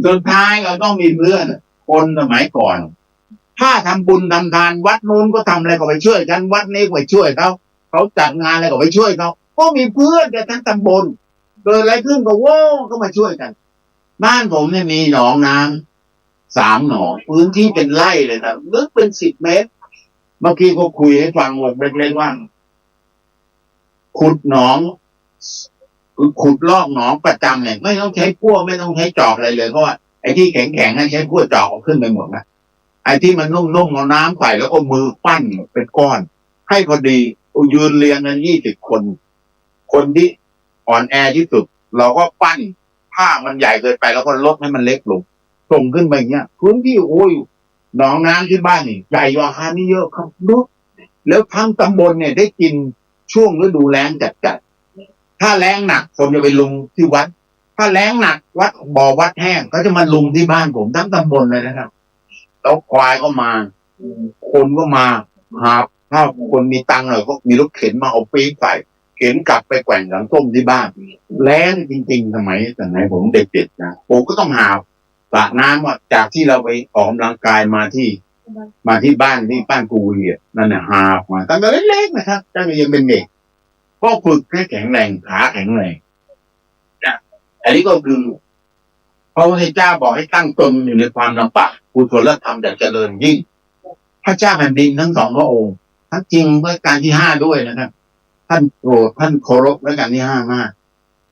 สุดท้ายเราต้องมีเพื่อนคนสมัยก่อนถ้าทำบุญทำทานวัดนู้นก็ทำอะไรก็ไปช่วยกันวัดนี้ก็ไปช่วยเขาจัดงานอะไรก็ไปช่วยเขาก็มีเพื่อนกันทั้งตำบลเกิดอะไรขึ้นก็โว้ก็มาช่วยกันบ้านผมเนี่ยมีหนองน้ำ3 หนองพื้นที่เป็นไร่เลยนะลึกเป็น10 เมตรเมื่อกี้ก็คุยให้ฟังว่าเล็กๆว่าขุดหนองขุดลอกหนองประจำเนี่ยไม่ต้องใช้พั่วไม่ต้องใช้จอกอะไรเลยเพราะว่าไอ้ที่แข็งๆนั้นใช้พั่วจอกเอาขึ้นไปหมดนะไอ้ที่มันนุ่มๆเอาน้ำใส่แล้วก็มือปั้นเป็นก้อนให้พอดียืนเรียงกัน20 คนที่อ่อนแอที่สุดเราก็ปั้นผ้ามันใหญ่เกินไปแล้วก็ลดให้มันเล็กลงส่งขึ้นไปอย่างเงี้ยพื้นที่โอ้ยหนองน้ำที่บ้านนี่ใหญ่กว่าอาคารนี่เยอะครับดูแล้วทั้งตำบลเนี่ยได้กินช่วงฤดูแล้งจัดถ้าแล้งหนักผมจะไปลุงที่วัดถ้าแล้งหนักวัดบ่อวัดแห้งก็จะมาลุงที่บ้านผมทั้งตำบลเลยนะครับแล้วควายก็มาคนก็มาหาถ้าคนมีตังค์หน่อยก็มีรถเข็นมาเอาปี๊บใส่เข็นกลับไปแกว่งหลังต้มที่บ้านแล้งจริงๆสมัยผมเด็กๆนะผมก็ต้องหาสระน้ำว่าจากที่เราไปออกกำลังกายมาที่บ้านกูเรียนั่นน่ะหามาตั้งแต่เล็กๆนะครับตั้งแต่ยังเป็นเด็กก็ฝึกให้แข็งแรงขาแข็งแรงนะอันนี้ก็คือพระพุทธเจ้าบอกให้ตั้งตนอยู่ในความลำบากกุศลธรรมจะเจริญยิ่งพระเจ้าแผ่นดินทั้ง2 พระองค์ทั้งจริงรัชกาลที่ 5ด้วยนะครับท่านโปรดท่านเคารพรัชกาลที่ 5มาก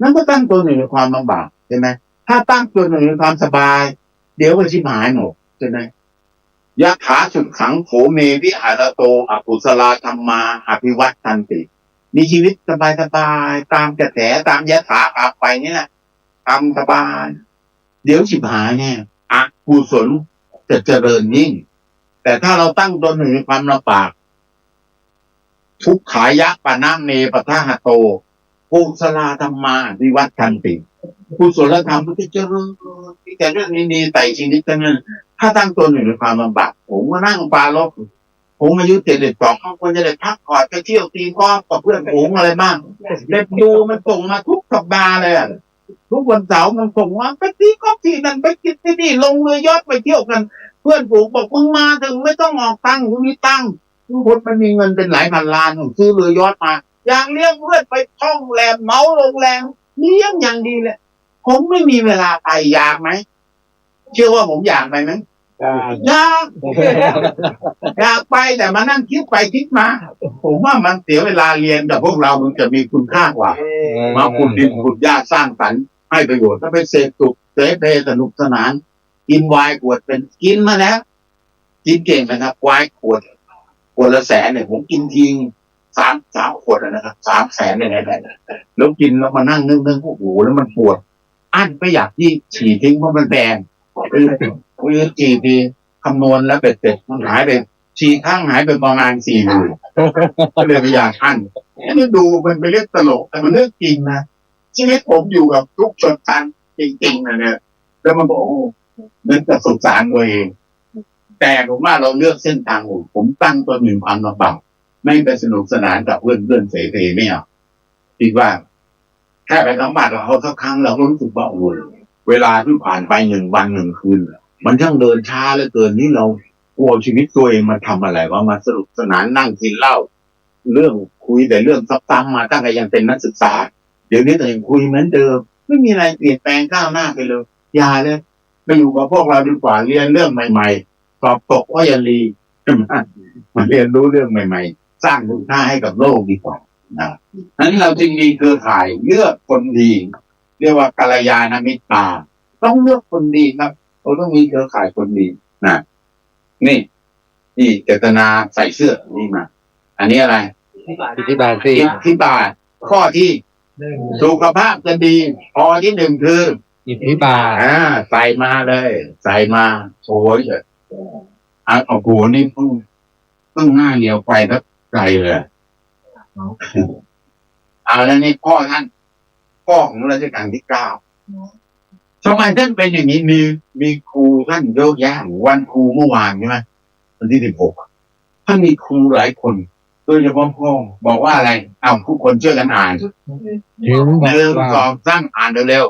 นั่นก็ตั้งตนอยู่ในความลำบากใช่ไหมถ้าตั้งตนอยู่ในความสบายเดี๋ยวก็ชิบหายหมดใช่ไหมยะถาสุดขังโขเมวิหารโตอกุศลธรรมาอภิวัตทันติมีชีวิตสบายๆตามกระแสตามยถาอาไปนี่แหละทำสบายเดี๋ยวชิบหายเนี่ยอกุศลจะเจริญยิ่งแต่ถ้าเราตั้งตนอยู่ในความลำบากทุกขายะปะนะเมปะทะหะโตกุศลธรรมาวิวัตทันติกุศลธรรมที่เจริญที่แต่เรื่องนี้ๆแต่ชีวิตนั้นถ้าตั้งตนอยู่ในความลำบากผมก็นั่งปลาลบผมอายุ72เขาควรจะได้พักผ่อนไปเที่ยวตีกอล์ฟกับเพื่อนฝูงอะไรบ้างเล็บยูมันส่งมาทุกสัปดาห์เลยทุกวันเสาร์มันส่งมาไปตีกอล์ฟที่นั่นไปกินที่นี่ลงเรือยอชต์ไปเที่ยวกันเพื่อนฝูงบอกมึงมาถึงไม่ต้องออกตังค์มึงมีตังค์ทุกคนมันมีเงินเป็นหลายพันล้านซื้อเรือยอชต์มาอย่างเลี้ยงเพื่อนไปท่องแรมเมาโรงแรมเลี้ยงอย่างดีเลยผมไม่มีเวลาไปอยากไหมเชื่อว่าผมอยากไปไหมอยากไปแต่มานั่งคิดไปคิดมาผมว่ามันเสียเวลาเรียนแต่พวกเรามันจะมีคุณค่ากว่ามาขุดดินขุดหญ้าสร้างสรรค์ให้ประโยชน์ถ้าไปเสพสุขเสพเพลสนุกสนานกินไวน์ขวดเป็นกินมาแล้วกินเก่งนะครับไวน์ขวดละ100,000เนี่ยผมกินทิ้ง3 ขวดนะครับ300,000เนี่ยแล้วกินแล้วมานั่งนึกโอ้โหแล้วมันปวดอั้นไม่อยากที่ฉี่ทิ้งเพราะมันแดงคุยจีดีคำนวณแล้วเป็ดเสร็จมันหายไปฉี่ข้างหายไปประมาณ40,000ก็เลยไม่อยากอั้นนี่ดูมันไปเรื่องตลกแต่มันเรื่องจริงนะชีวิตผมอยู่กับทุกชนชั้นจริงๆนะเนี่ยแล้วมันบอกโอ้นึกแต่สงสารตัวเอง แต่ผมว่าเราเลือกเส้นทางผมตั้งตัวหนึ่งความลำบากไม่ไปสนุกสนานกับเพื่อนเสรีไม่เอาคิดว่าแค่ไปสัมผัสกับเขาสักครั้งเราก็รู้สึกว่าโอ้ยเวลาที่ผ่านไป1 วัน 1 คืนมันช่างเดินช้าเหลือเกินนี่เรากลัวชีวิตตัวเองมาทำอะไรว่ามาสนุกสนานนั่งกินเหล้าเรื่องคุยแต่เรื่องซ้ำๆมาตั้งแต่ยังเป็นนักศึกษาเดี๋ยวนี้แต่ยังคุยเหมือนเดิมไม่มีอะไรเปลี่ยนแปลงก้าวหน้าไปเลยอย่าเลยไปอยู่กับพวกเราดีกว่าเรียนเรื่องใหม่ๆสอบตกก็อย่าลีมาเรียนรู้เรื่องใหม่ๆสร้างคุณค่าให้กับโลกดีกว่านั้นเราจึงมีเครือข่ายเลือกคนดีเรียกว่ากัลยาณมิตรต้องเลือกคนดีครับเราต้องมีเครือข่ายคนดีนะนี่เจตนาใส่เสื้อนี่มาอันนี้อะไรอิทธิบาทข้อที่สุขภาพจะดีข้อที่ 1คืออิทธิบาทใส่มาเลยใส่มาโอ้ยโอ้โหนี่เพิ่งหน้าเดียวไปแล้วไกลเลยเอาแล้วนี่พ่อท่านพ่อของรัชกาลที่ 9ทำไมท่านเป็นอย่างนี้มีครูท่านเยอะแยะวันครูเมื่อวานใช่ไหมวันที่ 16ท่านมีครูหลายคนโดยเฉพาะพ่อบอกว่าอะไรเอาผู้คนช่วยกันอ่าน1 2 3อ่านเร็ว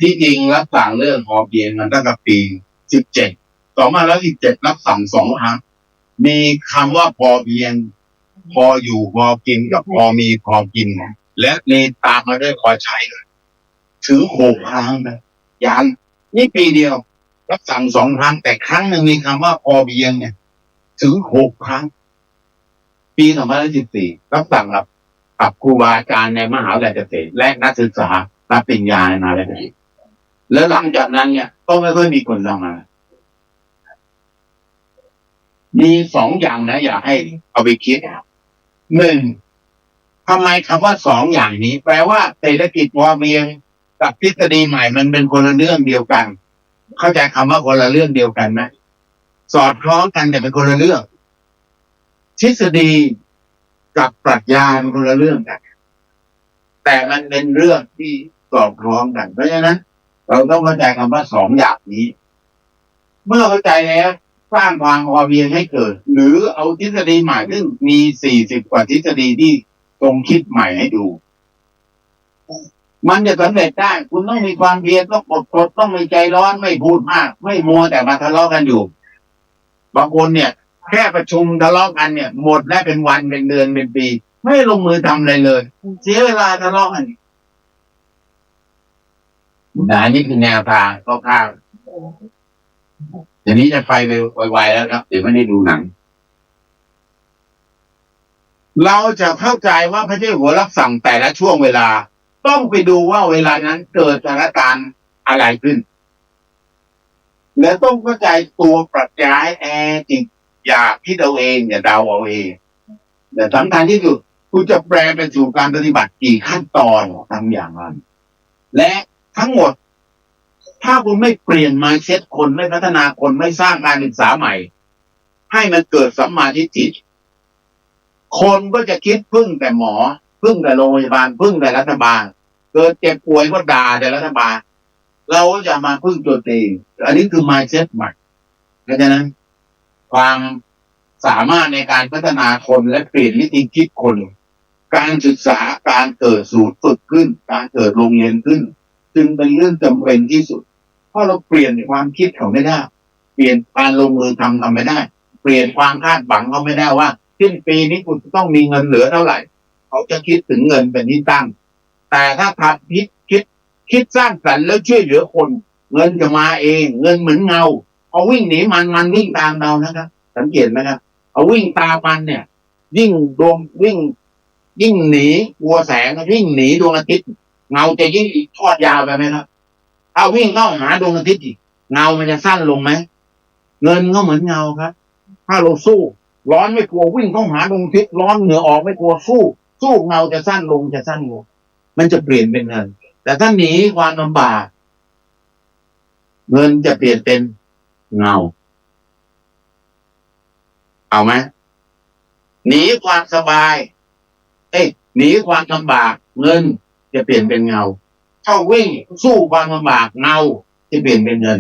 ที่จริงรับสั่งเรื่องพอเพียงมันตั้งแต่ปี 17รับสั่ง2 ครั้งมีคำว่าพอเพียงพออยู่พอกินกับพอมีพอกินและมีตามมาด้วยพอใช้ถึง6 ครั้งนะยันนี่ปีเดียวรับสั่ง2 ครั้งแต่ครั้งหนึ่งมีคำว่าพอเพียงเนี่ยถึง6 ครั้งปี2014รับสั่งกับครูบาอาจารย์ในมหาวิทยาลัยเกษตรและนักศึกษารับปริญญาในมหาวิทยาลัยแล้วหลังจากนั้นเนี่ยก็ไม่ค่อยมีคนทำมามี2 อย่างนะอยากให้เอาไปคิด1ทำไมคำว่า2 อย่างนี้แปลว่าเศรษฐกิจพอเพียงกับทฤษฎีใหม่มันเป็นคนละเรื่องเดียวกันเข้าใจคำว่าคนละเรื่องเดียวกันไหมสอดคล้องกันแต่เป็นคนละเรื่องทฤษฎีกับปรัชญาเป็นคนละเรื่องกันแต่มันเป็นเรื่องที่สอดคล้องกันเพราะฉะนั้นเราต้องเข้าใจคำว่า2 อย่างนี้เมื่อเข้าใจแล้วสร้างความพอเพียงให้เกิดหรือเอาทฤษฎีใหม่ซึ่งมี40 กว่าทฤษฎีที่ตรงคิดใหม่ให้ดูมันจะสำเร็จได้คุณต้องมีความเพียรต้องอดทนต้องไม่ใจร้อนไม่พูดมากไม่มัวแต่มาทะเลาะกันอยู่บางคนเนี่ยแค่ประชุมทะเลาะกันเนี่ยหมดได้เป็นวันเป็นเดือนเป็นปีไม่ลงมือทำอะไรเลยเสียเวลาทะเลาะกันนี่คือแนวทางคร่าวๆเดี๋ยวนี้จะไปเร็วไวๆแล้วครับเดี๋ยวไม่ได้ดูหนังเราจะเข้าใจว่าพระเจ้าอยู่หัวรับสั่งแต่ละช่วงเวลาต้องไปดูว่าเวลานั้นเกิดสถานการณ์อะไรขึ้นและต้องเข้าใจตัวปรัชญาจริงอย่าคิดเอาเองอย่าเดาเอาเองแต่สำคัญที่สุดคุณจะแปลไปสู่การปฏิบัติกี่ขั้นตอนทำอย่างไรและทั้งหมดถ้าคุณไม่เปลี่ยน mindset คนไม่พัฒนาคนไม่สร้างการศึกษาใหม่ให้มันเกิดสัมมาทิฏฐิคนก็จะคิดพึ่งแต่หมอพึ่งแต่โรงพยาบาลพึ่งแต่รัฐบาลเกิดเจ็บป่วยก็ด่าแต่รัฐบาลเราจะมาพึ่งตัวเองอันนี้คือ mindset ใหม่เพราะฉะนั้นความสามารถในการพัฒนาคนและเปลี่ยนวิธีคิดคนการศึกษาการเกิดสูตรฝึกขึ้นการเกิดโรงเรียนขึ้นจึงเป็นเรื่องจำเป็นที่สุดเพราะเราเปลี่ยนความคิดเขาไม่ได้เปลี่ยนการลงมือทำไม่ได้เปลี่ยนความคาดหวังเขาไม่ได้ว่าสิ้นปีนี้คุณต้องมีเงินเหลือเท่าไหร่เขาจะคิดถึงเงินเป็นที่ตั้งแต่ถ้าทำคิดสร้างสรรค์แล้วช่วยเหลือคนเงินจะมาเองเงินเหมือนเงาเอาวิ่งหนีมันวิ่งตามเรานะครับสังเกตไหมครับเอาวิ่งตามมันเนี่ยยิ่งดวงวิ่งหนีกลัวแสงวิ่งหนีดวงอาทิตย์เงาจะยิ่งทอดยาวไปไหมครับเอาวิ่งเข้าหาดวงอาทิตย์อีกเงามันจะสั้นลงไหมเงินก็เหมือนเงาครับถ้าเราสู้ร้อนไม่กลัววิ่งเข้าหาดวงอาทิตย์ร้อนเหงื่อออกไม่กลัวสู้ สู้เงาจะสั้นลงจะสั้นลงมันจะเปลี่ยนเป็นเงินแต่ถ้าหนีความลำบากเงินจะเปลี่ยนเป็นเงาเอาไหมหนีความสบายหนีความลำบากเงินจะเปลี่ยนเป็นเงาถ้าวิ่งสู้ความลำบากเงาจะเปลี่ยนเป็นเงิน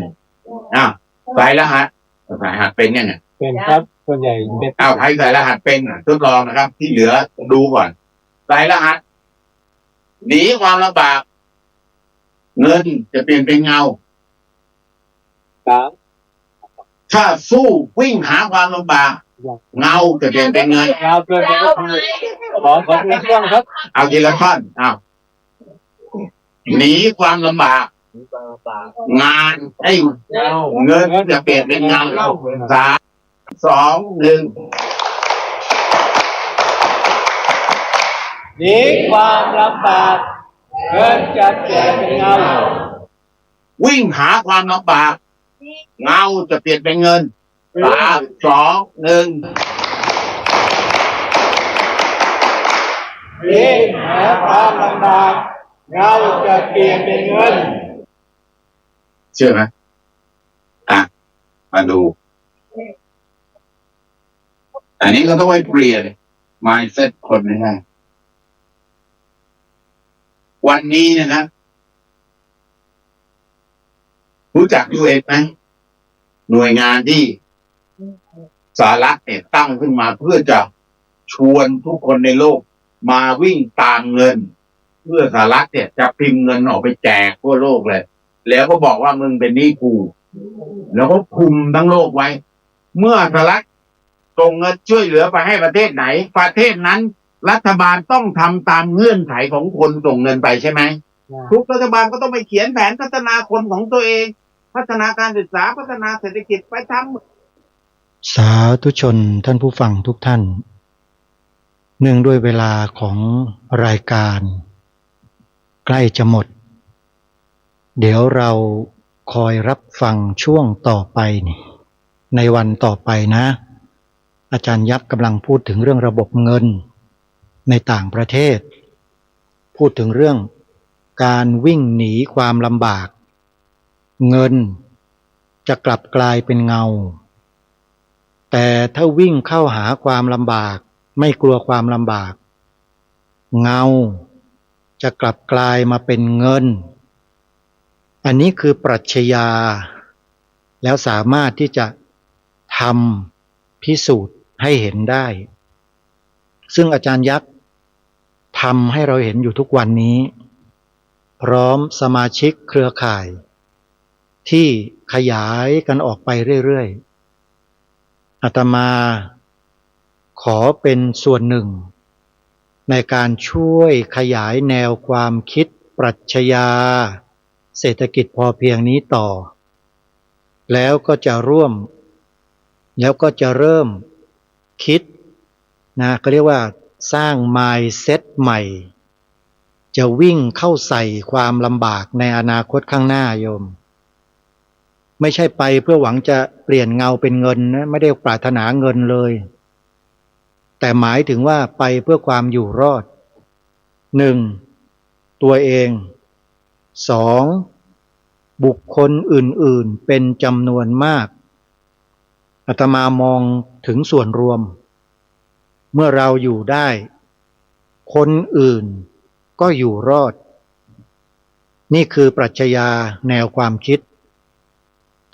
ใส่รหัสเป็นยังไงเป็นครับส่วนใหญ่เป็น ใครใส่รหัสเป็นทดลองนะครับที่เหลือดูก่อนใส่รหัสหนีความลำบากเงินจะเปลี่ยนเป็นเงาถ้าสู้วิ่งหาความลำบากเงาจะเปลี่ยนเป็นเงินเงาเกินไปก็คือขอทีละท่อนครับเอาทีละท่อนหนีความลำบากงานเงินจะเปลี่ยนเป็นเงา3 2 1หนีความลำบากเงินจะเปลี่ยนเป็นเงาวิ่งหาความลำบากเงาจะเปลี่ยนเป็นเงิน3 2 1วิ่งหาความลำบากเงาจะเปลี่ยนเป็นเงินเชื่อไหมมาดูอันนี้ก็ต้องไปเปลี่ยน mindset คนไม่ได้วันนี้เนี่ยนะรู้จัก UN ไหมหน่วยงานที่สหรัฐเนี่ยตั้งขึ้นมาเพื่อจะชวนทุกคนในโลกมาวิ่งตามเงินเพื่อสหรัฐเนี่ยจะพิมพ์เงินออกไปแจกทั่วโลกเลยแล้วก็บอกว่ามึงเป็นหนี้กูแล้วก็คุมทั้งโลกไว้เมื่อสหรัฐส่งเงินช่วยเหลือไปให้ประเทศไหนประเทศนั้นรัฐบาลต้องทำตามเงื่อนไขของคนส่งเงินไปใช่ไหมทุกรัฐบาลก็ต้องไปเขียนแผนพัฒนาคนของตัวเองพัฒนาการศึกษาพัฒนาเศรษฐกิจไปทำสาธุชนท่านผู้ฟังทุกท่านเนื่องด้วยเวลาของรายการใกล้จะหมดเดี๋ยวเราคอยรับฟังช่วงต่อไปนี่ในวันต่อไปนะอาจารย์ยับกำลังพูดถึงเรื่องระบบเงินในต่างประเทศพูดถึงเรื่องการวิ่งหนีความลำบากเงินจะกลับกลายเป็นเงาแต่ถ้าวิ่งเข้าหาความลำบากไม่กลัวความลำบากเงาจะกลับกลายมาเป็นเงินอันนี้คือปรัชญาแล้วสามารถที่จะทำพิสูจน์ให้เห็นได้ซึ่งอาจารย์ยักษ์ทำให้เราเห็นอยู่ทุกวันนี้พร้อมสมาชิกเครือข่ายที่ขยายกันออกไปเรื่อยๆอาตมาขอเป็นส่วนหนึ่งในการช่วยขยายแนวความคิดปรัชญาเศรษฐกิจพอเพียงนี้ต่อแล้วก็จะเริ่มคิดนะก็เรียกว่าสร้าง mindset ใหม่จะวิ่งเข้าใส่ความลำบากในอนาคตข้างหน้าโยมไม่ใช่ไปเพื่อหวังจะเปลี่ยนเงาเป็นเงินนะไม่ได้ปรารถนาเงินเลยแต่หมายถึงว่าไปเพื่อความอยู่รอด 1. ตัวเอง 2. บุคคลอื่นๆเป็นจำนวนมากอาตมามองถึงส่วนรวมเมื่อเราอยู่ได้คนอื่นก็อยู่รอดนี่คือปรัชญาแนวความคิด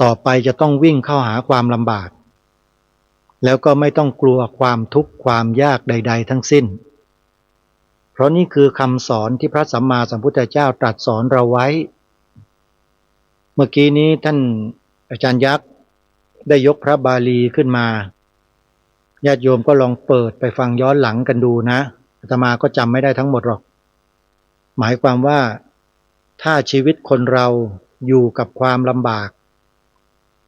ต่อไปจะต้องวิ่งเข้าหาความลำบากแล้วก็ไม่ต้องกลัวความทุกข์ความยากใดๆทั้งสิ้นเพราะนี่คือคำสอนที่พระสัมมาสัมพุทธเจ้าตรัสสอนเราไว้เมื่อกี้นี้ท่านอาจารย์ยักษ์ได้ยกพระบาลีขึ้นมาญาติโยมก็ลองเปิดไปฟังย้อนหลังกันดูนะอาตมาก็จำไม่ได้ทั้งหมดหรอกหมายความว่าถ้าชีวิตคนเราอยู่กับความลำบาก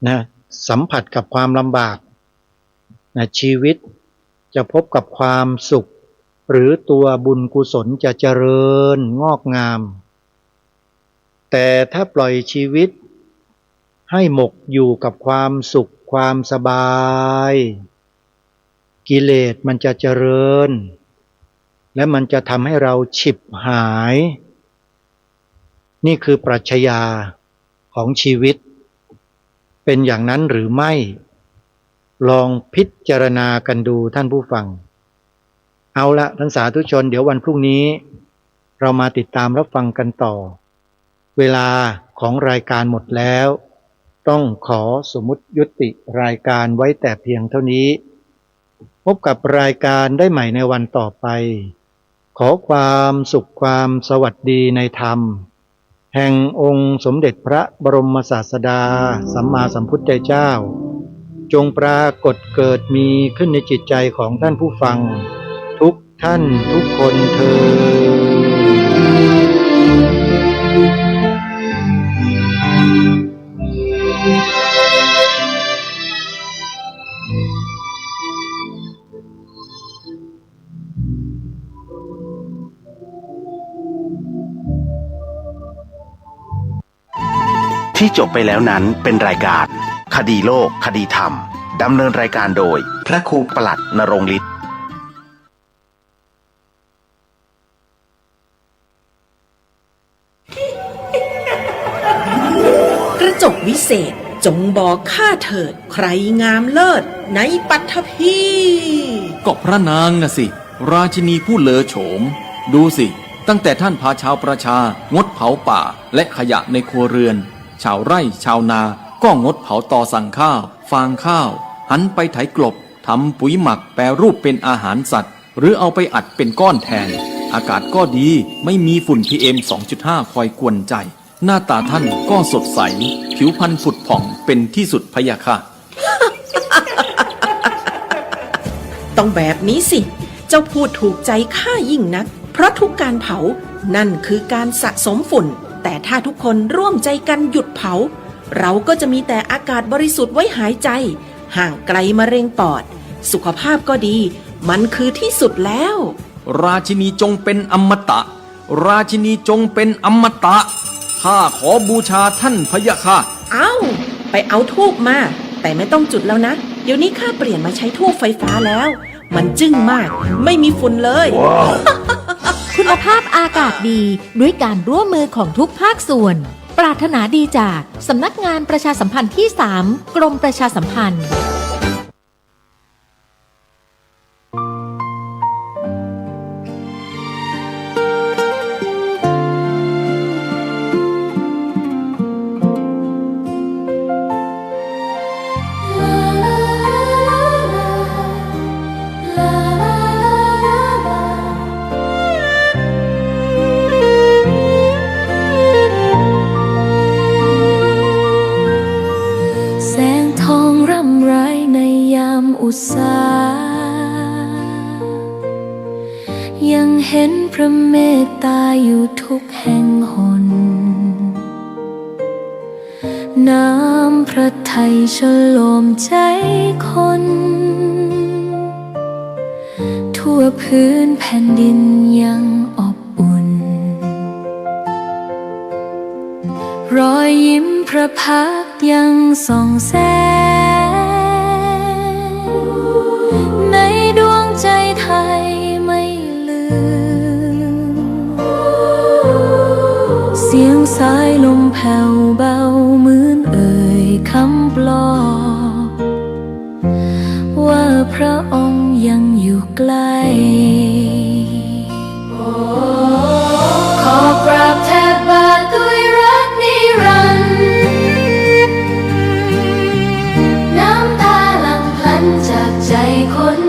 นะสัมผัสกับความลำบากนะชีวิตจะพบกับความสุขหรือตัวบุญกุศลจะเจริญงอกงามแต่ถ้าปล่อยชีวิตให้หมกอยู่กับความสุขความสบายกิเลสมันจะเจริญ และมันจะทำให้เราฉิบหาย นี่คือปรัชญาของชีวิตเป็นอย่างนั้นหรือไม่ลองพิจารณากันดูท่านผู้ฟังเอาละท่านสาธุชนเดี๋ยววันพรุ่งนี้เรามาติดตามรับฟังกันต่อเวลาของรายการหมดแล้วต้องขอสมมุติยุติรายการไว้แต่เพียงเท่านี้พบกับรายการได้ใหม่ในวันต่อไปขอความสุขความสวัสดีในธรรมแห่งองค์สมเด็จพระบรมศาสดาสัมมาสัมพุทธเจ้าจงปรากฏเกิดมีขึ้นในจิตใจของท่านผู้ฟังทุกท่านทุกคนเทอญ ที่จบไปแล้วนั้นเป็นรายการคดีโลกคดีธรรมดำเนินรายการโดยพระครูปลัดณรงค์ฤทธิ์กระจกวิเศษจงบอกข้าเถิดใครงามเลิศในปัทภีก็พระนางน่ะสิราชินีผู้เลอโฉมดูสิตั้งแต่ท่านพาชาวประชางดเผาป่าและขยะในครัวเรือนชาวไร่ชาวนาก็งดเผาตอสั่งข้าวฟางข้าวหันไปไถกลบทำปุ๋ยหมักแปรรูปเป็นอาหารสัตว์หรือเอาไปอัดเป็นก้อนแทนอากาศก็ดีไม่มีฝุ่น PM 2.5 คอยกวนใจหน้าตาท่านก็สดใสผิวพรรณผุดผ่องเป็นที่สุดพะยะค่ะ ต้องแบบนี้สิเจ้าพูดถูกใจข้ายิ่งนักเพราะทุกการเผานั่นคือการสะสมฝุ่นแต่ถ้าทุกคนร่วมใจกันหยุดเผาเราก็จะมีแต่อากาศบริสุทธิ์ไว้หายใจห่างไกลมะเร็งปอดสุขภาพก็ดีมันคือที่สุดแล้วราชินีจงเป็นอมตะราชินีจงเป็นอมตะข้าขอบูชาท่านพะยะค่ะไปเอาธูปมาแต่ไม่ต้องจุดแล้วนะเดี๋ยวนี้ข้าเปลี่ยนมาใช้ธูปไฟฟ้าแล้วมันจึ้งมากไม่มีฝุ่นเลย wow. คุณภาพอากาศดีด้วยการร่วมมือของทุกภาคส่วนปรารถนาดีจากสำนักงานประชาสัมพันธ์ที่ 3 กรมประชาสัมพันธ์อุตสายังเห็นพระเมตตาอยู่ทุกแห่งหนน้ำพระทัยฉโลมใจคนทั่วพื้นแผ่นดินยังอบอุ่นรอยยิ้มพระพักตร์ยังส่องแสในดวงใจไทยไม่ลืมเสียงสายลมแผ่วเบาเหมือนเอ่ยคำปลอบว่าพระองค์ยังอยู่ใกล้ขอกราบแทบบาทด้วยรักนิรันดร์น้ำตาหลั่งพลันจากใจคน